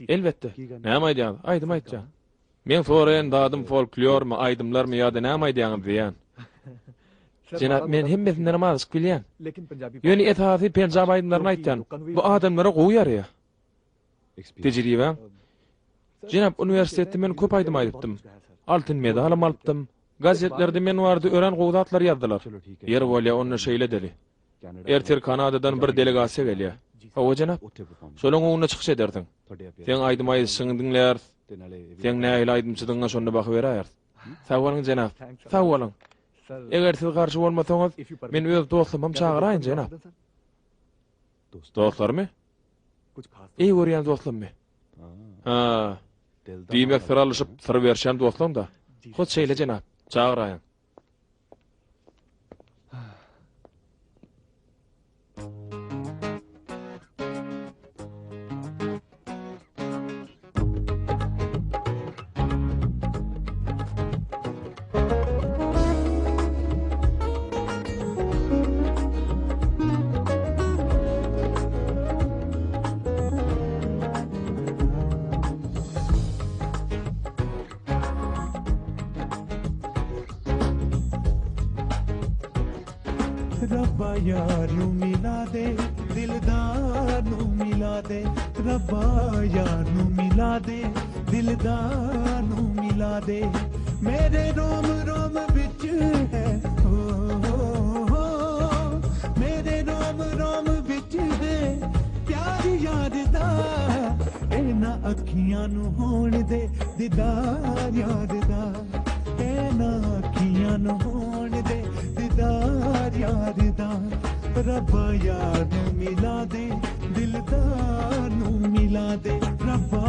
Elbetde. Näme aýdýaň? Aýdym aýtjam. Men soraýan dadym folklormy, aýdymlarmy ýa-da näme aýdýaňyz diýen. Jenap, men hemmesini namaz bilýän. Ýöni ethaty Penjab aýdymlaryny aýtdan. Bu adamlara goýar ýa. Tejribe. Jenap, universitetde men köp aýdym aýdypdym. Altyn medalam alypdym. Gazetlerde men bardy ören gowdatlar ýazdylar. Yer bolýa onu şeýle deli. Ertir Kanadadan bir delegasiýa gelýär. Hawa jenap, şolaň oňuna çykyş ederdiň. Sen aýdym aýdyşyňy dinler. Sen nähili aýdymçydyňa şonda baky berýär. Sag bolun jenap. Sag bolun. Eger siz garşy bolmasaňyz, men öz dostumam çagyraýyn jenap. Dostlarmy? Ey görýän dostlarmy? Ha. Diýmek siralyşyp sir berşäm dostlaryň da. Hot şeýle jenap, çagyraýyn. रब्बा यार नू मिला दे दिलदार नू मिला दे रब्बा यार नू मिला दे दिलदार नू मिला दे मेरे रोम रोम विच है हो मेरे रोम रोम विच है प्यार यार दा इना अखियां नू होण दे दीदार यार दा इना अखियां नू होण दे दीदार यार दा रब्बा यार नू मिला दे दिलदार नू मिला दे रब्बा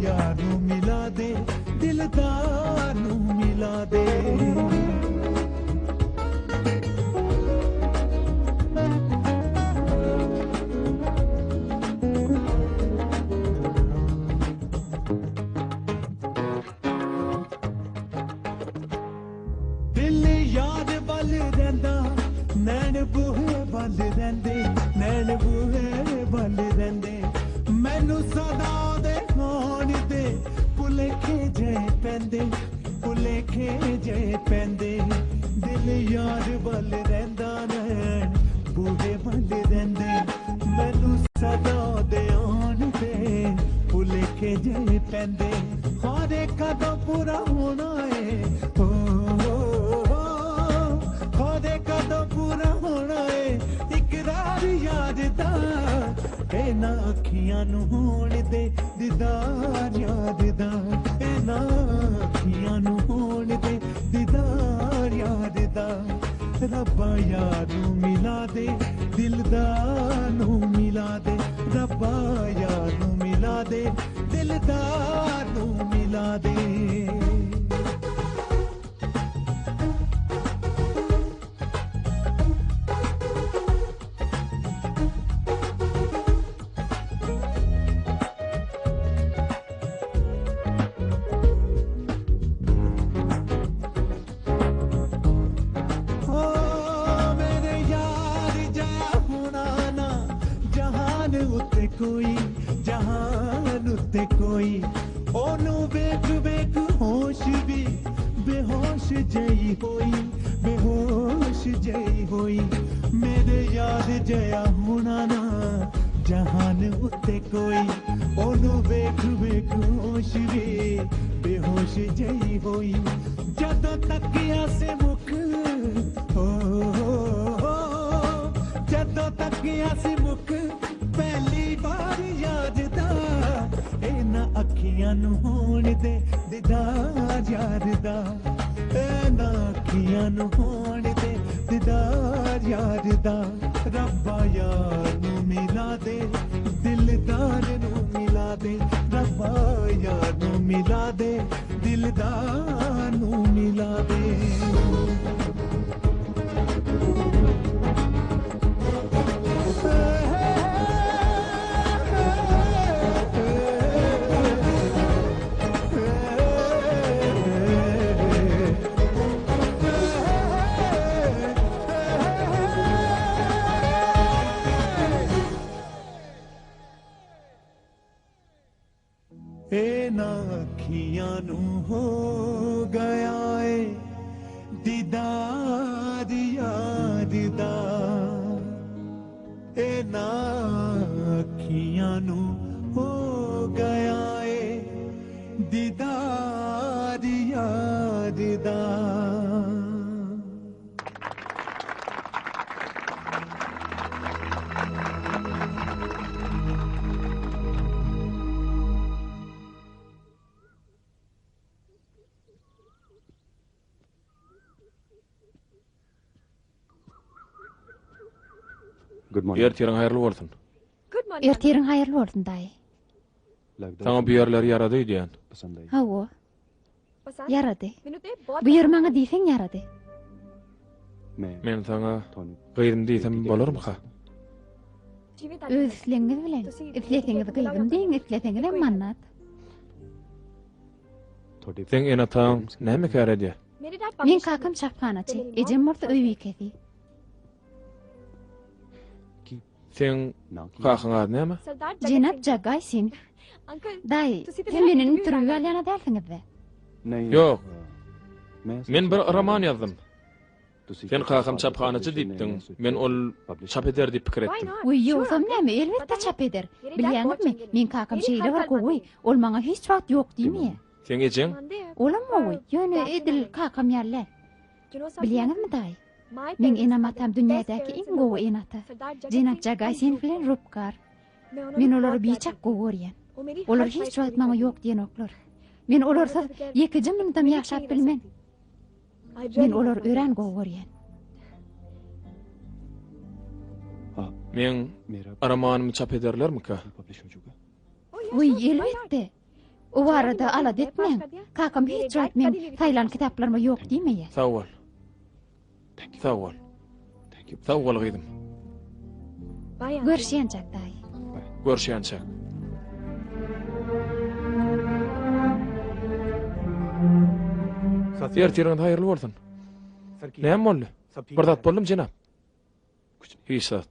यार नू मिला दे दिलदार नू मिला दे दिल याद वल रहिंदा नैन बूहे वल रहिंदे नैन बूहे वल रहिंदे मैनू सदा दे होण दे भुलेखे जे पैंदे भुलेखे जे पैंदे दिल याद वल रहिंदा नैन बूहे वल रहिंदे मैनू सदा दे होण दे भुलेखे जे पैंदे हारे कदों पूरा होना है खोदे कदों पूरा होना है इकरार याद दा इना अखियां नू होण दे दीदार याद दा इना अखियां नू होण दे दीदार याद दा रब्बा यार नू मिला दे दिलदार नू मिला दे रब्बा यार नू मिला दे दिलदार नू मिला दे कोई जहान उत्ते कोई ओनू वेख वेख होश भी बेहोश जई होई बेहोश जई होई मेरे याद जया होना ना जहान उत्ते कोई ओनू वेख वेख होश भी बेहोश जई होई जदों तकिया से मुख हो तकिया सी मुख पहली बार याद दा इना अखियां नू होण दे दीदार यार दा इना अखियां नू होण दे दीदार यार दा रब्बा यार नू मिला दे दिलदार नू मिला दे रब्बा यार नू मिला दे दिलदार नू मिला दे अखियां नू हो गया है दीदार यार दा ना अखियां नू हो गया है दीदार यार दा Good morning. Ertirin hayırlı bolsun. Ertirin hayırlı bolsun daý. Taňa bu ýerler ýarady diýen. Hawa. Yarady. Bu ýer maňa diýseň yarady. Men taňa gyrym diýsem bolarmy ha? Öz isleňiz bilen. Isleseňiz gyrym diýin, isleseňiz hem mannat. Sen ena taň näme kär edýär? Men kakam çapkanaçy. Ejem murda öýü kesi. Sen kakyň ady näme? Jenap Jagay sin. Daý, sen meni interwýa alýana dälsiňizde. Ýok. Men bir roman ýazdym. Sen kakam çapkanaçy diýipdiň. Men ol çap eder diýip pikir etdim. Uy, ýoksam näme? Elbetde çap eder. Bilýäňizmi? Men kakam şeýle bar gowy. Ol maňa hiç wagt ýok diými? Sen ejeň? Olam gowy. Ýöne edil kakam ýalle. Bilýäňizmi daý? Men enamatam dünýädäki iň gowy enata. Jenap Jagay sen bilen rupkar. Men olary biçak gowurýan. Olar hiç wagt maňa ýok diýen oklar. Men olarsyz ýeki jymdym ýaşap bilmem. Men olar ören gowurýan. Men romanymı çap ederlermi ka? Uy, elbetde. O arada alad etmeň. Kakam hiç wagt men saýlan kitaplarma ýok diýmeýär. Sağ ol. Sağ ol. Sağ ol gydym. Görşýänçak daý. Görşýänçak. Ertirin hayırlı bolsun. Näme boldy? Bir zat boldum jenap. Hiç zat.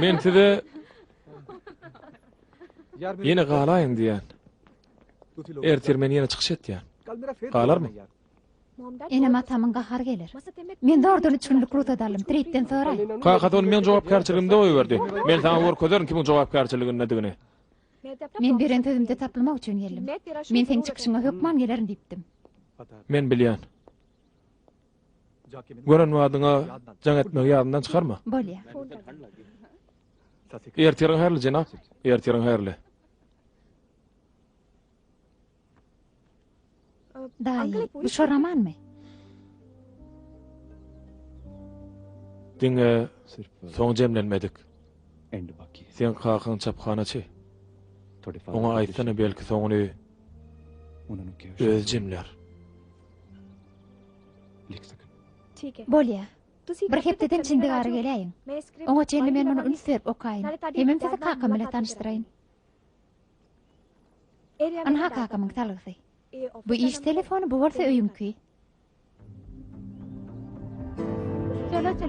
Men size yine galaýyn diýen. Ertir men yine çykyş etýän. Galarmy? Enamatamyň gahar gelir. Men dordan 3 günlük rutadalym. Tripden sonra. Kakat onu men jogapkärçiligimde oýberdi. Men taňa görkezerň kimin jogapkärçiligini nädigini. Men beren tözümde tapylmak üçin geldim. Men seň çykyşyňa hökman gelerin diýipdim. Men bilýän. Gören wadyňa jaň etmek ýadyndan çykarma. Bolýa. Ertirin hayırlı jenap. Ertirin hayırlı. Daý, bu şu romanmy? Diňe soň jemlenmedik. Sen kakyň çapkanaçy. Oňa aýtsana belki soňuny öz jemler. Bolýa. Bir hepdeden çindi gary gelýän. Oňa çenli men muny ünsep okaýyn. Hemem sizi kakam bilen tanıştyraýyn. Anha kakamyň talysy. Bu iş telefonu bu bolsa öýümki.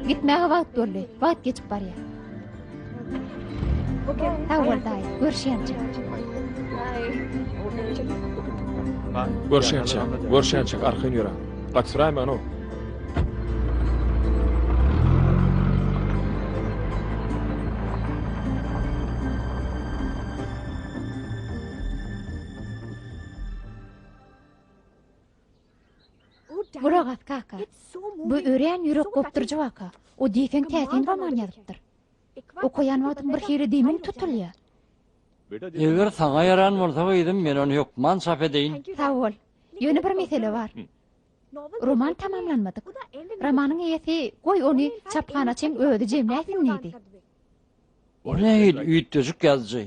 Gitmäge wagt boldy. Wagt geçip barýar. Tawal daý, görşýänçek. Görşýänçek arkaň ýöre. Gaçyraýma onu. Kaka. Bu ören yürek kopturcu waka. O diýsen täsin roman ýazypdyr. Okuyan wagtym bir hili diýmin tutulýar. Eger saňa yaran bolsa edim men onu ýokman çap edeýin. Sağ ol. Ýöne bir mesele bar. Roman tamamlanmadyk. Romanyň eýesi goý ony çapganaçyň öýdi jemläsin diýdi. O näil üýtüjük ýazjy.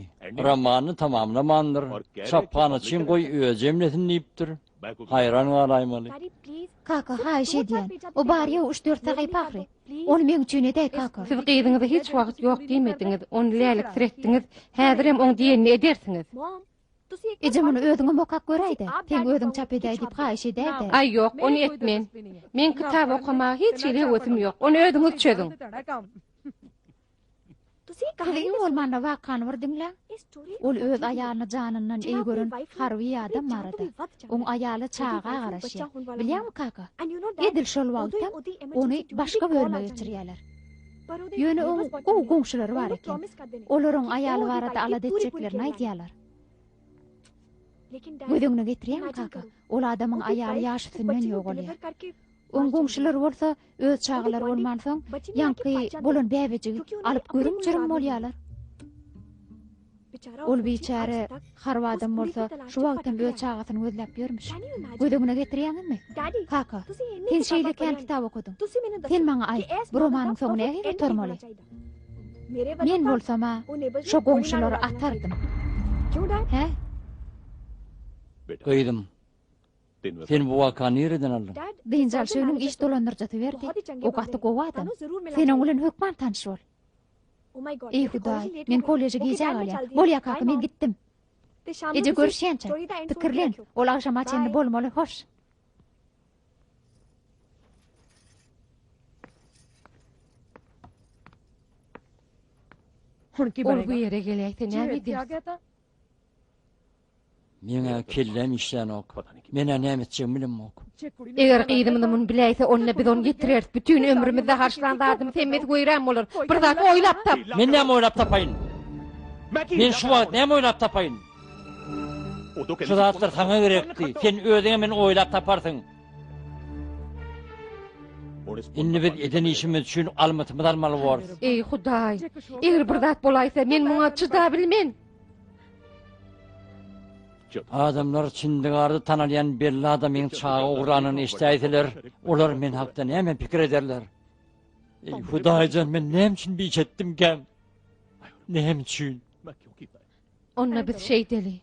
Romany tamamlamandyr. Çapganaçyň goý öýjemlesin diýipdir. Hayran galaýmaly. Kaka haýş edýän. O bar ýa 3-4 sagy pahry. Ony meň üçin edäý kaka. Siz gyýdyňyzda hiç wagt ýok diýmediňiz, ony lälik siretdiňiz. Häzir hem oň diýenini edersiňiz. Ejim onu öýdüňe mokak göräýdi. Teň öýdüň çap edäý diýip haýş edäýdi. Ay ýok, ony etmen. Men kitap okumagy hiç ile ösüm ýok. Ony öýdüňiz çödüň. Kaliň bolmanda wakany bir diňle. Ol öz aýalyny janyndan eý gören harby adam barady. Oň aýaly çağa garaşýar. Bilýärmi kaka? Edil şol wagtda ony başga bölmege geçirýärler. Ýöne oň goňşulary bar eken. Olaryň aýaly barada alad etjeklerini aýdýarlar. Gödüňne getirýän kaka. Ol adamyň aýaly ýaşysynyň ýok bolýar. Oň goňşular bolsa öz çağlar bolmansoň ýanky bolan bäbejigi alyp görüm jürüm bolýarlar. Ol biçare harby adam bolsa şu wagtdan öz çağasyny gözläp ýörmüş. Gödüňne getirýänmi? Kaka, sen şeýleken kitap okudyň. Sen maňa aý, bu romanyň soňuna näme tormaly? Men bolsama şu goňşulary atardym. He? Gyýdym. Sen bu wakany ýerden aldın. Diýinjal şöýüň iş dolandyrjy berdi. O gahty gowadan. Senin bilen hökman tanış bol. Ey Hudaý, men kolleje gidýär alýar. Bolýar kaka, men gitdim. Eje görüşýänçe. Pikirlen, ol akşam açende bolmaly, hoş. Ol bu ýere gelýär, näme diýersiň? Meňe kellem işlen ok. Mene nämetjegim bilinmok. Eger gyýdymyny biläýse ony biz onu getirýär. Bütün ömrümizde harçlandardım, semmet goýram bolar. Bir zat oýlap tap. Men näme oýlap tapaýyn? Men şu wagt näme oýlap tapaýyn? Şu zatlar saňa gerekdi. Sen özüňe men oýlap taparsyň. Indi biz eden işimiz üçin almatymyz almaly bolýar. Ey Hudaý, eger bir zat bolaýsa men muňa çyda bilmen. Adamlar çindigardy tanalýan belli adamyň çağa ugranyny eşdäýseler, olar men hakda näme pikir ederler? Ey Hudaýjan, men näme üçin biç etdimken? Näme üçin? Onna biz şey deli.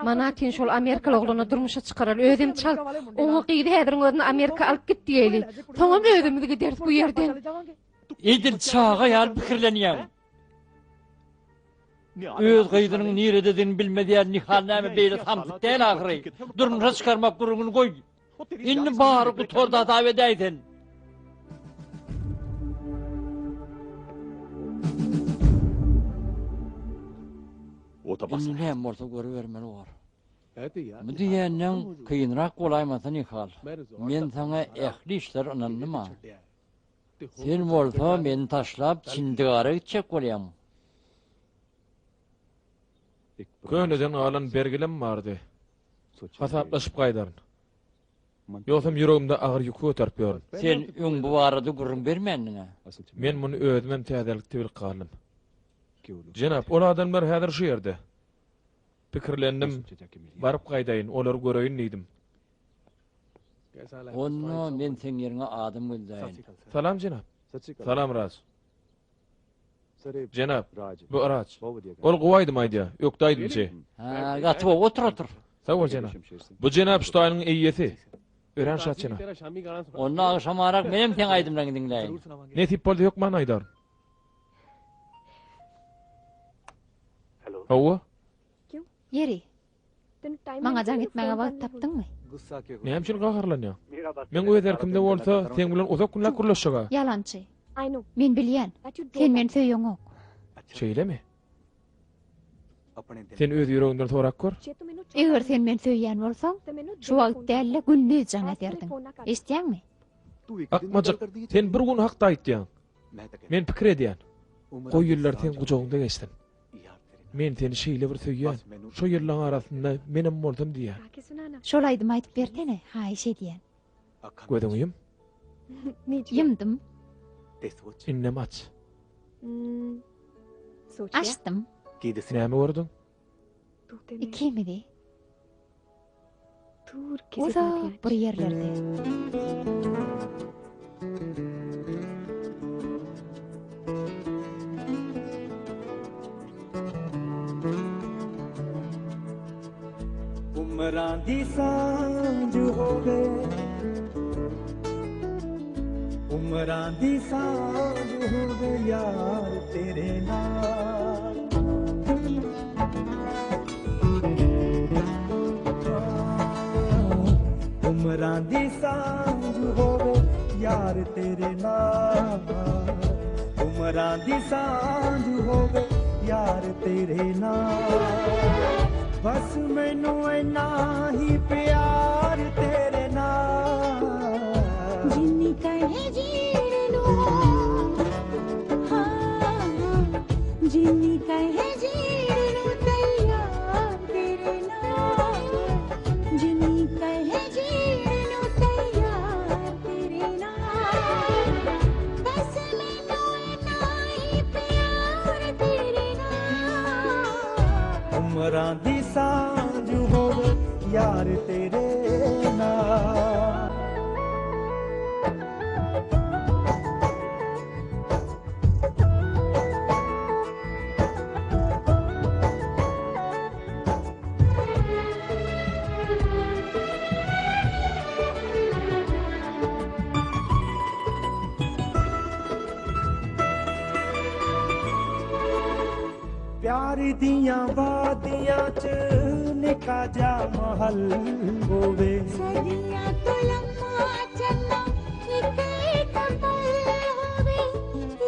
Mana tin şol Amerikalı ogluny durmuşa çykarar, özüm çal. Oňa gyýdy häzir özüni Amerika alyp git diýeli. Soňam özümüzi gideris bu ýerden. Edil çağa ýal pikirlenýär. Öz gyýdynyň niredediň bilmedýän nihal näme beýle samsyk däl ahyry. Durmuşa çykarmak gurugyny goý. Indi bary bu torda daw edäýsin. Indi näme bolsa görübermeli bar. Bu diýenden kıyınrak bolaýmasa nihal. Men saňa ähli işler anandyma. Sen bolsa meni taşlap çindigara gitjek bolýam. Köhneden alan bergilem bardy. Hasaplaşyp gaýdaryn. Ýoksam ýüregimde agyr ýük göterip ýörün. Sen öň bu barada gurrun bermendiňe. Men muny özümem täzelikde bil galym. Jenap, ol adamlar häzir şu ýerde. Pikirlendim, baryp gaýdaýyn, olar göreýin diýdim. Onno men sen ýerine adam bildaýyn. Salam jenap. Salam Raz. Jenap, bu Raj. Ol gowaýdym aýdýa, ýokdaýdymçy. Ha, gatyp otur otur. Sag ol jenap. Bu jenap Ştaýnyň eýesi. Ören şat jenap. Onno agşamarak menem teň aýdymdan dinleýin. Ne tip boldy ýokman aýdar? Hawa? Yeri. Maňa jaň gitmäge wagt tapdyňmy? Näme üçin gagarlanýar? Men o eder kimde bolsa, sen bilen uzak günler kurlaşýaga. Yalançy. Men bilýän. Sen meni söýýäň ok. Şeýlemi? Sen öz ýüregiňden sorak gör. Eger sen meni söýýän bolsaň, şu wagtda elle gündüz jaň ederdiň. Eşitýäňmi? Akmajyk, sen bir gün hakda aýtdýaň. Men pikir edýän. Goý ýyllar sen gujagynda geçdin. Men seni şeýle bir söýýän. Şo ýyllaryň arasynda menem boldum diýär. Şolaýdym aýtyp bertene, haýş edýän. Gödüňýüm. Yemdim, Innem aç. açtım. Näme gördüň? Ikimidi. Uzak bir yerlerde. ਉਮਰਾਂ ਦੀ ਸਾਂਝ ਹੋਵੇ ਉਮਰਾਂ ਦੀ ਸਾਂਝ ਹੋਵੇ ਯਾਰ ਤੇਰੇ ਨਾਲ ਉਮਰਾਂ ਦੀ ਸਾਂਝ ਹੋਵੇ ਯਾਰ ਤੇਰੇ ਨਾਲ ਉਮਰਾਂ ਦੀ ਸਾਂਝ ਹੋਵੇ ਯਾਰ ਤੇਰੇ ਨਾਲ ਬਸ ਮੈਨੂੰ ਇੰਨਾ ਹੀ ਪਿਆਰ ਤੇਰੇ ਨਾਲ ਜਿੰਨੀ ਕਹੇ ਜੀਣ ਨੂੰ ਹਾਂ ਜਿੰਨੀ ਕਹੇ ਜੀਣ ਨੂੰ ਤਿਆਰ ਤੇਰੇ ਨਾਲ ਜਿੰਨੀ ਕਹੇ ਜੀਣ ਨੂੰ ਤਿਆਰ ਤੇਰੇ ਨਾਲ ਬਸ ਮੈਨੂੰ ਇੰਨਾ ਹੀ ਪਿਆਰ ਤੇਰੇ ਨਾਲ ਉਮਰਾਂ ਦੀ ਸਾਂਝ ਹੋਵੇ ਯਾਰ ਤੇਰੇ ਨਾਲ प्यार दियां वादियां च निका जा महल होवे सदियां तो लम्हा चन्ना एक एक पल होवे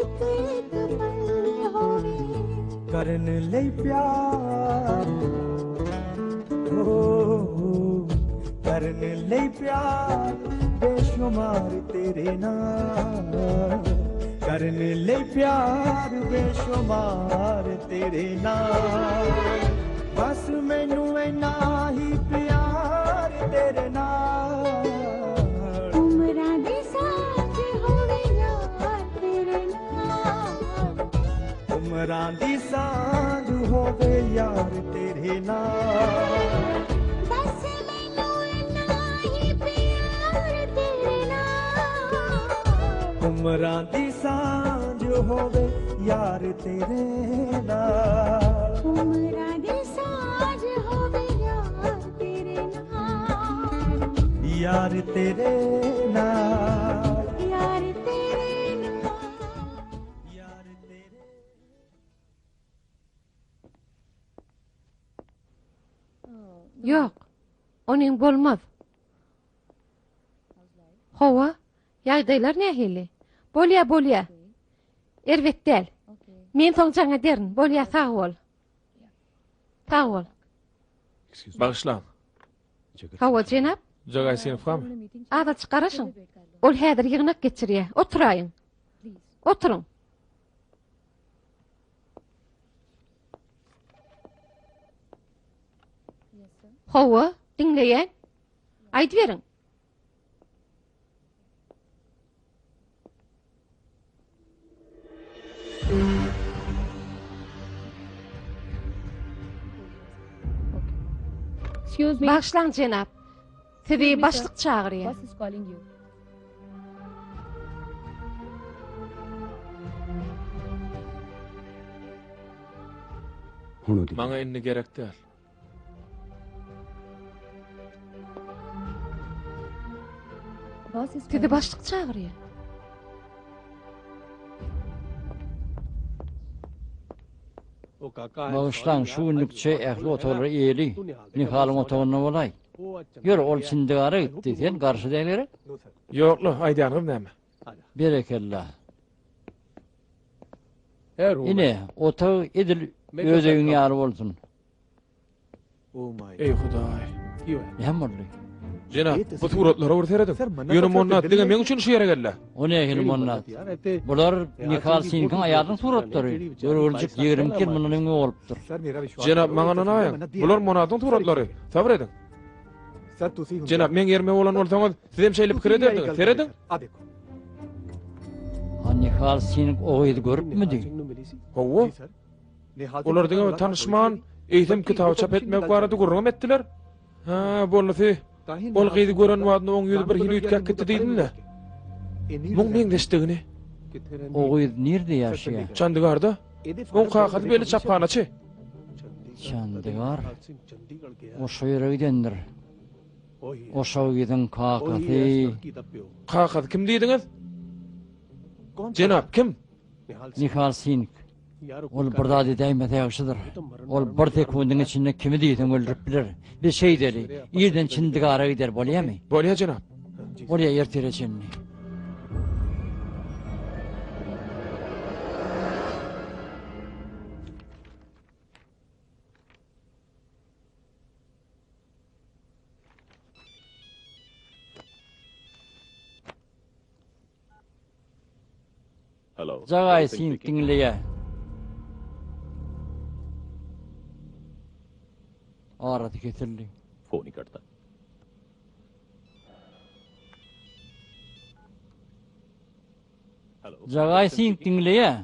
एक एक पल होवे करन लई प्यार हो करन लई प्यार बेशुमार तेरे नाल करन लई प्यार बेशुमार तेरे नाल बस मैनू इन्ना ही प्यार तेरे नाल उमरां दी सांझ होवे यार तेरे नाल उमरां दी सांझ होवे यार तेरे नाल बस मैनू इन्ना ही प्यार तेरे नाल उमरां दी सांझ होवे यार तेरे नाल उमरां दी सांझ होवे यार तेरे नाल यार तेरे नाल यार तेरे नाल यार तेरे Yok, onuň bolmaz. Hawa, ýagdaýlar nähili? Bolýa. Erwet del. Men soň jaňa derin, bolýa sag bol. Sag bol. Bagışlan. Hawa jenap, Jagay sinifgam. ada çykaraşyň. Ol häzir ýygnak geçirýär. Oturaýyn. Oturuň. Hawa, dinleýän. Aýdyp beriň. Excuse me. Başlan jenap. Sizi başlyk çağırýar. Boss is calling you. ਹੁਣ ਉਹਦੀ Maňa inni gerek däl. Boss is Sizi calling. başlyk çağırýar. Bağışlan şu günlükçe ehli otoları eğri. Nihalın otoğuna olay. Yor ol çindigara gitti. Sen karşı değilere. Ýoklu, aýdýanym näme? Berekellah. Ine otağı edil öz evine alıp olsun. Ey Hudaý. Ne morlu? Jenap, bu suratlara urteredim. Ýönüm onnat diňe meň üçin şu ýere geldi. O ne ehli monnat? Bular Nihal Sinkin ayadın suratları. Görülecek 20 yıl bunun önüne olupdur. Jenap, maňa nanaýan. Bular monatyň suratlary. Sabr edin. Jenap, men ýerime bolan bolsaňyz, siz hem şeýle pikir ederdiňiz. Teredin? Nihal senin oğuydu görüpmüdü? Hawa. Olar diňe tanışman, eýtim kitap çap etmek barada gurrum etdiler. Ha, bolsy. Ol gydy gören wadyny oň ýüzü bir hili ütkek gitdi diýdiler. Muň meňdeşdigini. Oğuydu nerede yaşaýar? Çandygarda. Oň kakady beli çapanaçy. Çandygar. O şo ýere gidendir. O şo giden kakady. Kakady kim diýdiňiz? Jenap kim? Nihal Sinik. Ol burada diýmede ýaşydyr. Ol bir sekundyň içinde kimi diýsen öldürip biler. Bir şey deli. Ýerden Çindigara gider bolýarmy? Bolýar jenap. Oraya ýertireçenni. Hello. Jagay Sinik diňleýär. Aradı getirdi. Phone ही करता hello Jagay Sinik diňleýär.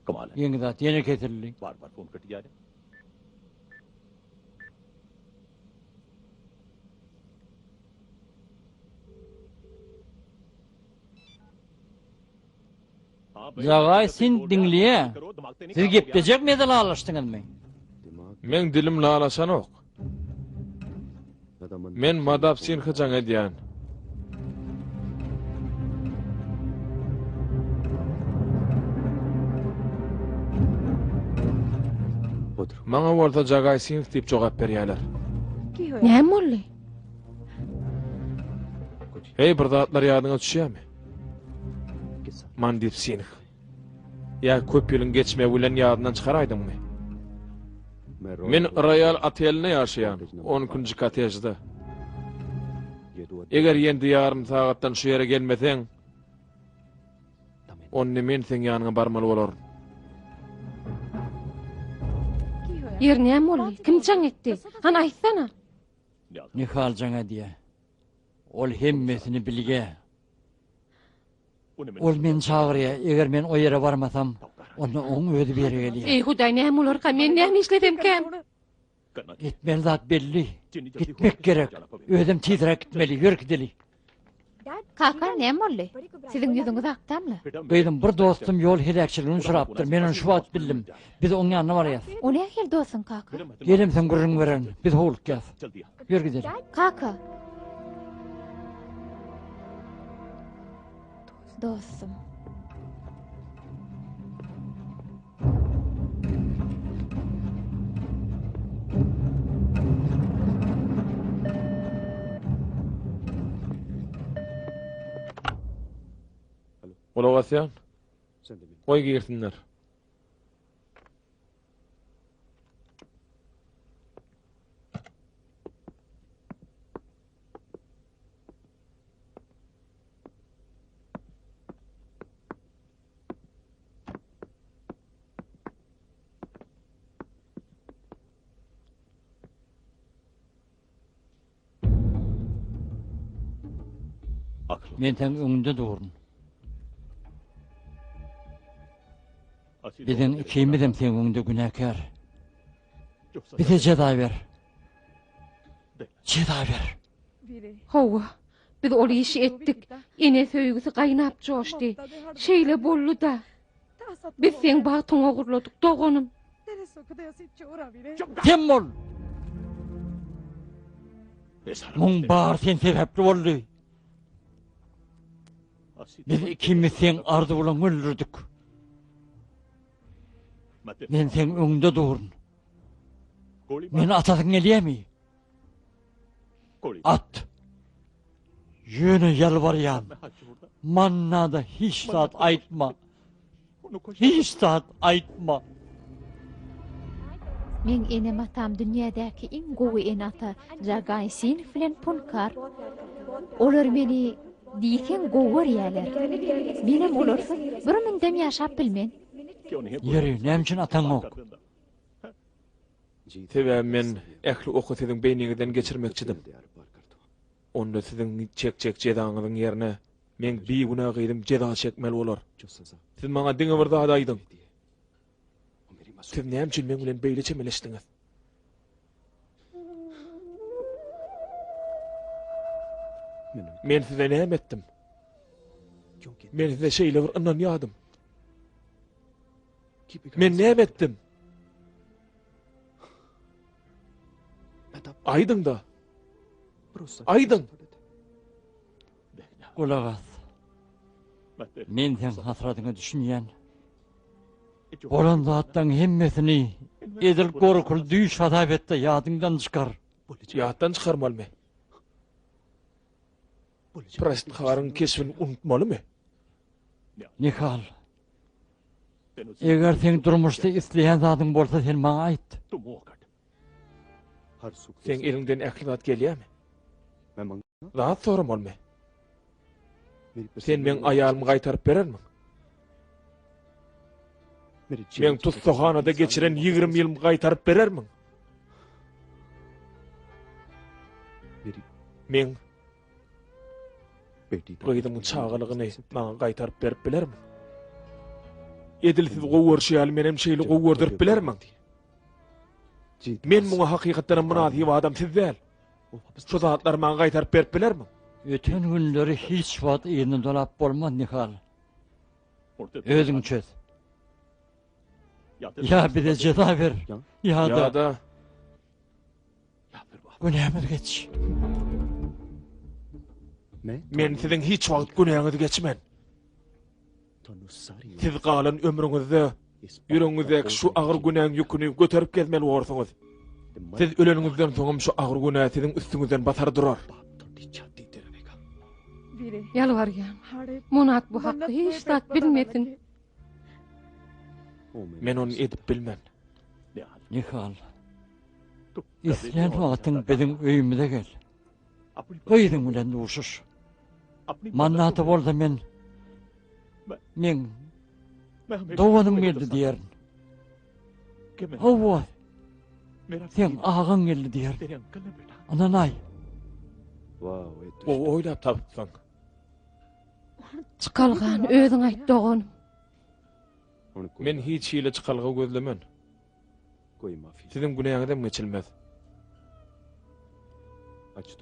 कमाल है Ýeňi zat ýene getirdi. बार बार phone cut जा रहे Jagay Sinik diňleýär. Siz gepdejek medal alışdyňyzmy? Men dilim lalasan ok. Men madap sin hyjaň edýän. Maňa bolsa Jagay sin diýip jogap berýärler. Näme boldy? Hey, bir zatlar ýadyňa düşýärmi? Man diýip sin. Ya köp ýylyň geçme bilen ýadyndan çykaraýdyňmy? Men Royal Otel'ne ýaşaýan 10-njy kotejda. Eger ýendi ýarym sagatdan şu ýere gelmeseň, onni men seň ýanyňa barmaly bolar. Yer näme boldy? Kim jaň etdi? Ana aýtsana. Nihal jaňa diýe. Ol hemmesini bilge. Ol men çagyrýar. Eger men o ýere barmasam, onu oň özi berýär. Ey Hudaý, näme bolar? Men näme işledem kem? Gitmen zat belli. Gitmek gerek. Özüm tezrek gitmeli, ýörgideli. Kaka näme boldy? Siziň ýüzüňiz akdamly? Benim bir dostum yol helakçylygyny surapdyr. Men onu şu wagt bildim. Biz oň ýanyna barýas. O näme hel dostun kaka? Gelim sen gurrun beren. Biz howluk gas. Ýörgideli. Kaka. Dostum. Olagasyan. Oy girsinler. Men sen öňünde durun. Bizden ikimizem sen öňünde günäkär. Bize ceza ver. Ceza ver. Hawa, biz ol işi etdik. Ene söýgüsi gaýnap joşdy. Şeýle boldy da. Biz seň bagtyňa gurladyk, dogonum. Kim bol? Muň bar sen sebäpli boldy. Biz ikimiz sen ardy bilen öldürdik. Men sen öňünde durun. Meni atasyň gelýärmi? At. Ýöne ýalbarýan. Mannada hiç zat aýtma. Hiç zat aýtma. Men enem atam dünýädäki iň gowy enata Jagay Sinik bilen Punkar. Olar meni diýsen gowurýarlar. Menem olarsa bir mündem ýaşap bilmen. Ýeri nämçin ataň ok? Tebe men ähli oku siziň beýniňizden geçirmekçidim. Onda siziň çek-çek jedaňyzyň ýerine Men bir günah gıydım ceza çekmeli bolar. Siz bana diňe bir zat aýdyň. Siz näme üçin men bilen beýle çemeleşdiňiz? Men size näme etdim? Men size şeýle bir anan ýadym. Men näme etdim? Aýdyň da. Aýdyň. Kulak as. Men sen hasratyňy düşünýän. Olan zatdan hemmesini edil gorkul düýş adabetde ýadyňdan çykar. Ýatdan çykarmalymy? Prestharyň kesibini unutmalymy? Nihal. Eger sen durmuşda isleýän zadyň bolsa sen maňa aýt. Sen elinden ählidat gelýärmi? Zat soramalymy? Sen men aýalymy gaýtaryp berermiň? Men tuzsohanada geçiren 20 ýyl gaýtaryp berermiň? Men Gıydımın çağılıgını maňa gaýtaryp berip bilermiň? Edilsiz gowurşýaly menem şeýle gowurdyryp bilermiň? Men muňa hakykatdan munasyp adam siz däl. Şu zatlar maňa gaýtaryp berip bilermiň? Öten günleri hiç wagt ýerine dolap bolmaz Nihal. Özüň çöz. Ya bir de ceza ver. Ya da günahımız geç. Men siziň hiç wagt günahyňyzy geçmen. Siz galan ömrüňizde ýüregiňizdäki şu agyr günahyň ýüküni göterip gezmeli bolsaňyz, siz öleniňizden soňam şu agyr günah siziň üstüňizden basar durar. Yalvarýan. Munat bu hakda hiç zat bilmesin. Men onu edip bilmem. Nihal. İsleýän wagtyň biziň öýümizde gel. Gıydın bilen durşuş. Mannatı bolsa men doğanım geldi diýerin. Hawa. Sen ağaň geldi diýer. Ananay. O oýlap tapypsaň. Çykalgan özüň aýtdygyň. Men hiç hile çykalga gözlemen. Siziň günahyňyzdan geçilmez.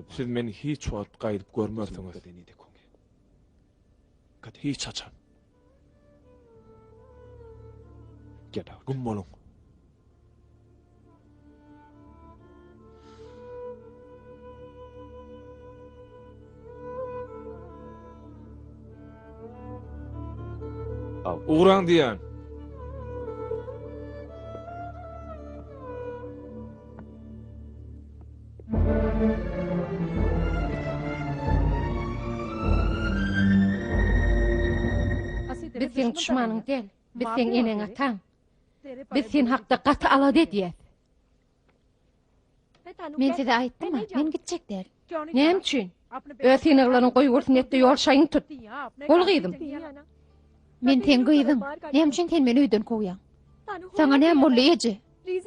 Siz meni hiç wagt gaýdyp görmersiňiz. Hiç açan. Gummolun. Uğran diýen. Biz sen düşmanyň del, biz sen eneň ataň. Biz sen hakda gaty alady diýär. Men size aýtdym, men gitjekler. Näme üçin? Öz sinirlerini goýgursun etdi ýol şaýyn tut. Bol gıydym. Men ten gıydym. Näme üçin sen meni öýden kowýaň? Saňa näme boldy eje?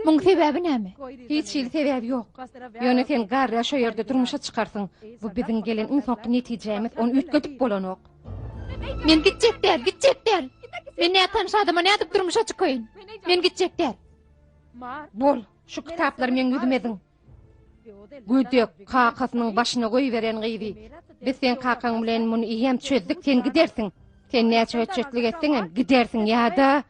Muň sebebi näme? Hiç sebebi ýok. Ýöne sen garra şo ýerde durmuşa çykarsyň. Bu biziň gelen ýa-da netijemiz onu ütgedip bolanok. Men gitjekler. Men näme tanşadyma näme diýip durmuşa çykaýyn? Men gitjekler. Bol, şu kitaplary men ýüzmediň. Güdek kakasynyň başyna goýberen gyýdy. Biz sen kakaň bilen muny ýem çözdik, sen gidersiň. Sen näçe öçetlik etdiň hem gidersiň ýa-da.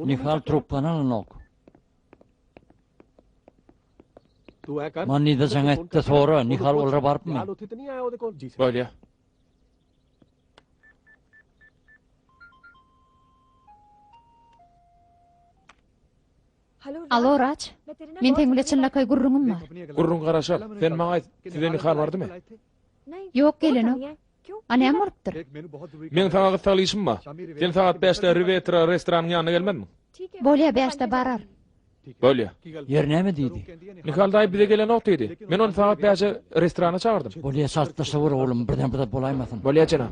Nihal truppanan nok. Manida jaňa etdi sonra Nihal olara barpmy? Bolýa. Alo Raç. Men teň bilen çynlakay gurrunum bar. Gurrun garaşap. Sen maňa aýt, size Nihal bardymy? Ýok gelenok. Anam bolupdyr. Men saňa gysgalyşym bar. Sen saat 5-de Rivetra restoranyň ýanyna gelmedimi? Bolýa 5-de barar. Bolýa. Yer näme diýdi? Nihal daý bize gelen ok diýdi. Men onu saat 5-de restorana çağırdım. Bolýa saltlaşa ber oğlum, birden bir bolaýmasyn. Bolýa janap.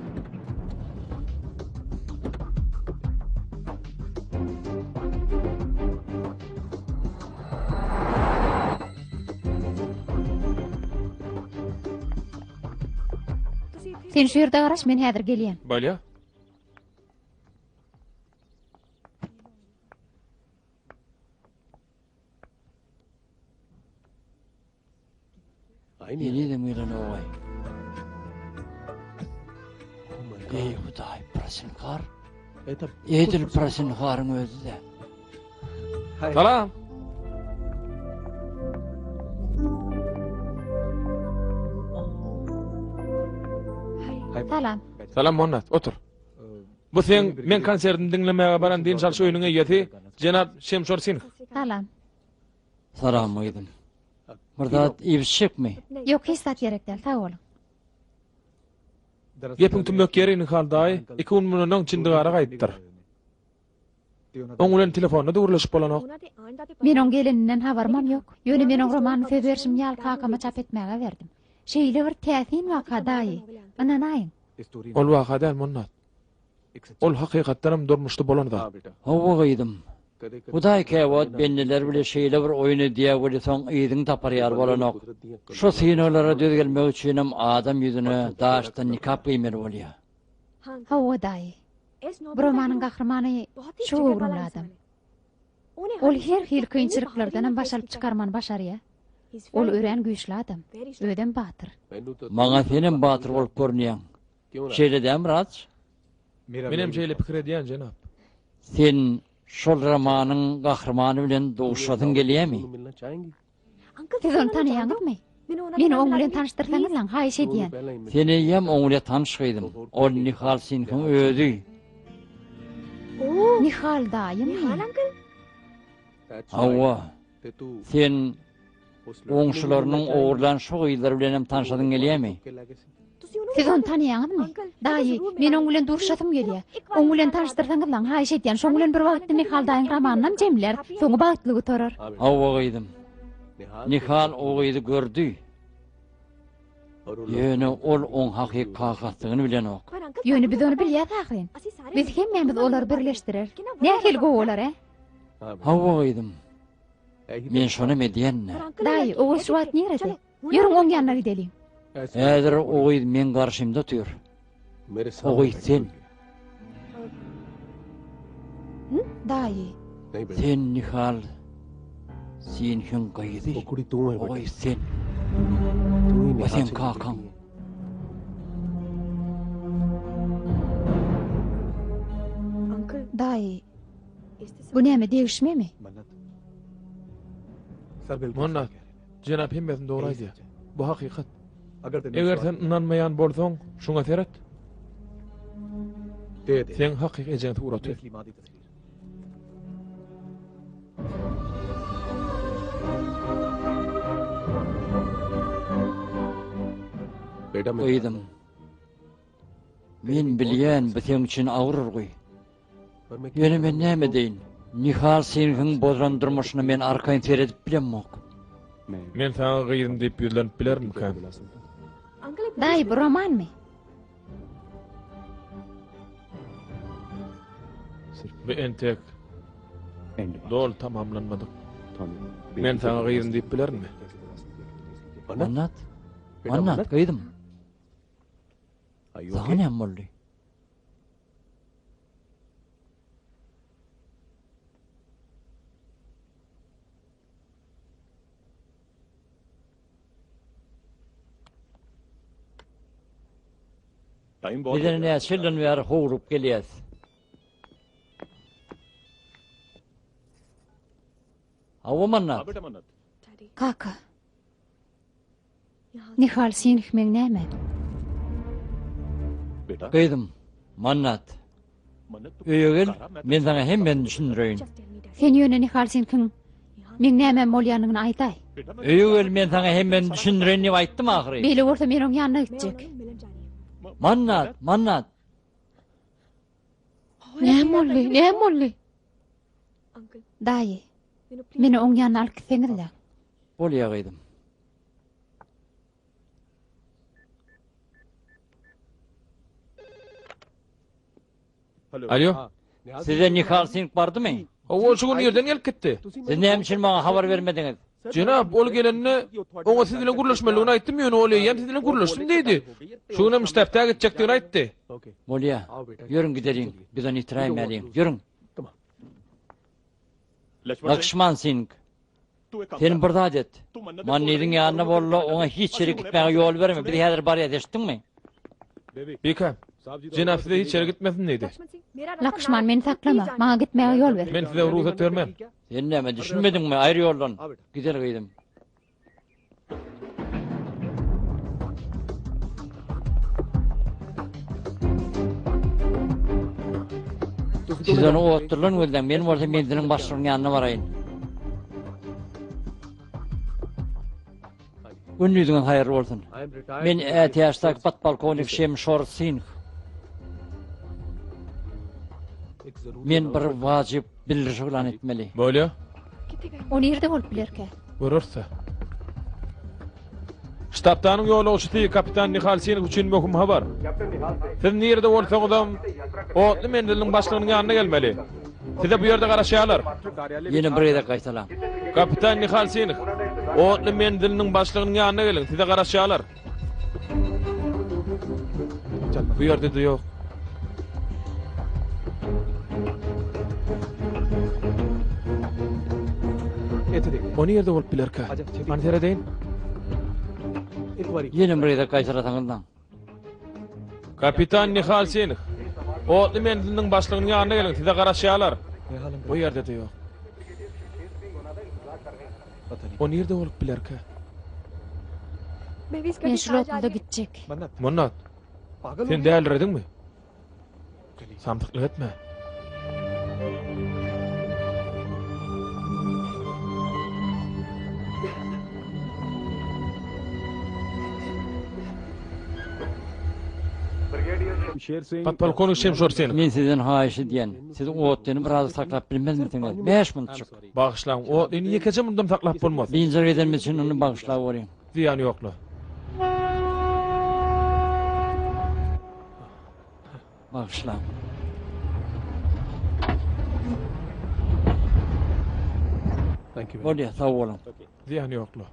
Sen şu yerde garaş, men häzir gelýän. Balya. Yeni de müylen oğay. Ey Huday, prasin kar. Edil prasin karın özü de. Salam. Salam. Salam Monnat, otur. Bu sen men konsertini dinlemäge baran diýen şarş öýnüňe ýeti Jenap Şemşor Sinih. Salam. Salam edim. Mırdat ibişikmi? Yok, hiç zat gerek değil, sağ olun. Gepin tümök yerini haldaý, 2 gün mundan çyndigara gaýtdyr. Oňulen telefonda durlaşyp bolanok. Menin gelininden habarmam yok. Ýöne menin romanny Feberşim ýal kakama çap etmäge berdim. Şeýle bir täsin waka daýy. Ananaýyn. Ol waka däl Monnat. Ol hakykatdanam durmuşdy bolandy. Hawa edim. Huday käwat benneler bile şeýle bir oýuny diýe bolsaň ýydyň taparýar bolanok. Şu sinolara dögelmek üçinem adam ýüzüne daşdan nikap giymer bolýar. Hawa daýy. Bu romanyň gahrymany şu ugrunly adam. Ol her hil kynçylyklardan başalyp çykarman başarýar. Ol ören güýçli adam. Öden batyr. Maňa senem batyr bolup görnýäň. Şeýle däm rat? Menem şeýle pikir edýän Jenap. Sen şol romanyň gahrymany bilen doguşadyň gelýärmi? Siz onu tanıyanıqmy? Meni oň bilen tanıştyrsaňyz haýyş edýän. Seni ýem oňla tanışydym. Ol Nihal Sinhing özü. Nihal daýymy? Hawa. Sen oňşularynyň ogurlan şu ýyllar bilen tanışadyň gelýärmi? Siz onu tanıyanıqmy? Daýy, men oň bilen duruşatym gelýär. Oň bilen tanıştyrsaňyz haýyş edýän. Şoň bilen bir wagtda Nihal daýyň romanyny jemler, soňy bagtly göterer. Hawa edim. Nihal ogydy gördü. Ýöne ol oň hakykatlygyny bilen ok. Ýöne biz onu bilýär taýyn. Biz hemmemiz olary birleşdirer. Nähil gowalar, Hawa edim. Men şonu medýänne. Daýy, ogy şu wagt nerede? Ýürüň oň ýanyna gidelim. Häzir ogy men garşymda tür. Ogy sen. Daýy. Sen Nihal Sinhing gaýdy. Ogy sen. Sen kakaň. Daýy. Bu näme degişmemi? Monnat, Jenap hemmetin dogry aýdýar. Bu hakykat. Eger sen inanmaýan bolsaň, şuňa seret. Sen hakyky ejen turaty. Oýdym. Men bilýän bu seň üçin agryr goý. Ýöne men näme deýin? Nihal Sinhing bozrandyrmaşyny men arkaýyn seredip bilenmok. Men sana gyýdym diýip ýüzlenip bilermikän? Daýy, bu romanmy? Ve entek dol tamamlanmadyk. Men sana gyýdym diýip bilermi? Monnat? Monnat gyýdym. Sana näme boldy? Bizden näçilden bäri hoýrup gelýäs. Hawa Monnat? Kaka. Nihal Sinhing men näme? Gyýdym. Monnat. Öýe gel, men sana hemmen düşündirýin. Sen ýöne Nihal Sinhing men näme bolýanyny aýtaý. Öýe gel, men sana hemmen düşündirýin diýip aýtdym ahyry. Beýle bolsa men oň ýanyna gitjek. Monnat, Monnat. Näme boldy? Daýy. Meni oň ýanyna alyp gitseňizler. Bolýar gyýdym. Alo? Size Nihal Singh bardymy? O şu gün ýerden gelip gitdi. Siz näme üçin maňa habar bermediňiz? Cenab ol gelenne oňa siz bilen guruluşmalygyny aýtdym, ýöne olýan siz bilen guruluşdum diýdi. Şuna müştäptä gitjekdigini aýtdy. Molya, yürün gidelim. Bizden itiram edeyim. Yürün. Lakşman Singh. Senin burada adet. Mannidin yanına bolla ona hiç yere gitmeye yol verme. Bir heder bar edeştin mi? Bekam, Cenab size hiç yere gitmesin diýdi. Lakşman meni taklama. Maňa gitmäge ýol ber. Men size ruhsat bermem. Sen näme düşünmedin mi? Ayrı yoldan. Gider gıydım. Siz onu oturlan gölden. Benim orada mendinin başlarının yanına varayın. Ünlüdüğün hayırlı olsun. Men ihtiyaçtaki patbalkonik Şem Şor Singh. Men bir vacip bildirişi ulan etmeli. Bolýa? Ol ýerde bolup bilerke. Görürse. Ştabtanyň ýolagçysy kapitan Nihal Singh üçin möhüm habar. Siz nerede bolsaňyzam, otly mendiliniň başlygynyň ýanyna gelmeli. Size bu ýerde garaşýarlar. Yine buraya da kaytalam. Kapitan Nihal Singh, otly mendiliniň başlygynyň ýanyna gelin, size garaşýarlar. Bu ýerde de ýok. Onu ýerde bolup bilerke. Ani tere deyin. Yine buraya da kaytalatağından. Kapitan Nihal Singh, otly mendiliniň başlygynyň ýanyna gelin, size garaşýarlar. Bu ýerde de ýok. Onu ýerde bolup bilerke. Men şu lotunda gitjek. Monnat, sen däldirdingmi? Samtyklyk etme. Patbalkonik Şem Şor Singh. Men sizden haýyşy diýen. Siz otlyny biraz saklap bilmezmisiniz? 5 minutçuk. Bagışlaň, otlyny ýekeje mundam saklap bolmaz. Binzer eden için onu bağışlap olayım. Ziýany ýoklu. Bağışla. Bolýa, sag bolun. Ziýany ýoklu.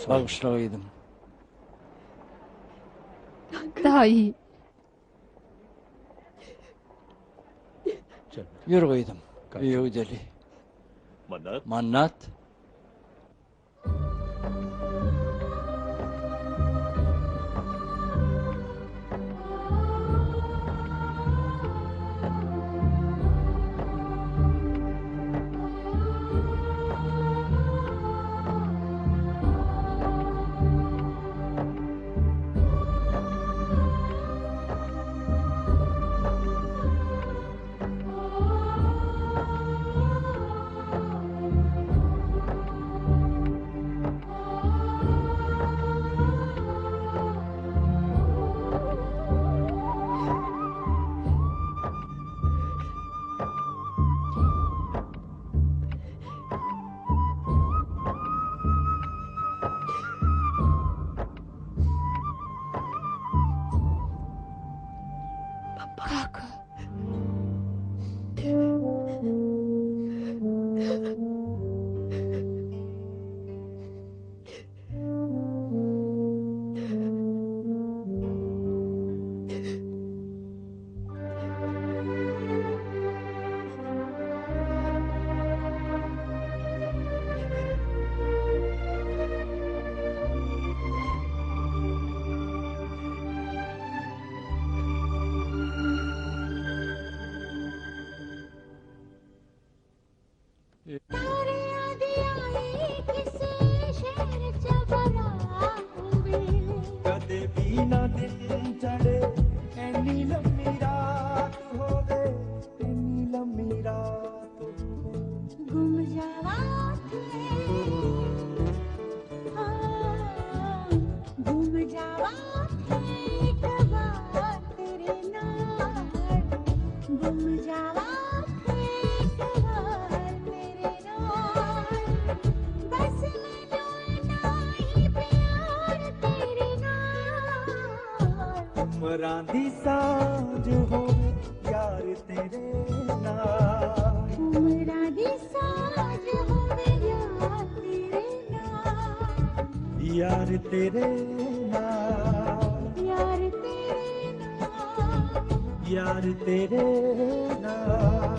Bağışlayaydım. Daha iyi. Yürü koydum. Büyük deli. Mannat. ਉਮਰਾਂ ਦੀ ਸਾਂਝ ਹੋਵੇ ਯਾਰ ਤੇਰੇ ਨਾਲ ਉਮਰਾਂ ਦੀ ਸਾਂਝ ਹੋਵੇ ਯਾਰ ਤੇਰੇ ਨਾਲ ਯਾਰ ਤੇਰੇ ਨਾਲ ਯਾਰ ਤੇਰੇ ਨਾਲ ਯਾਰ ਤੇਰੇ ਨਾਲ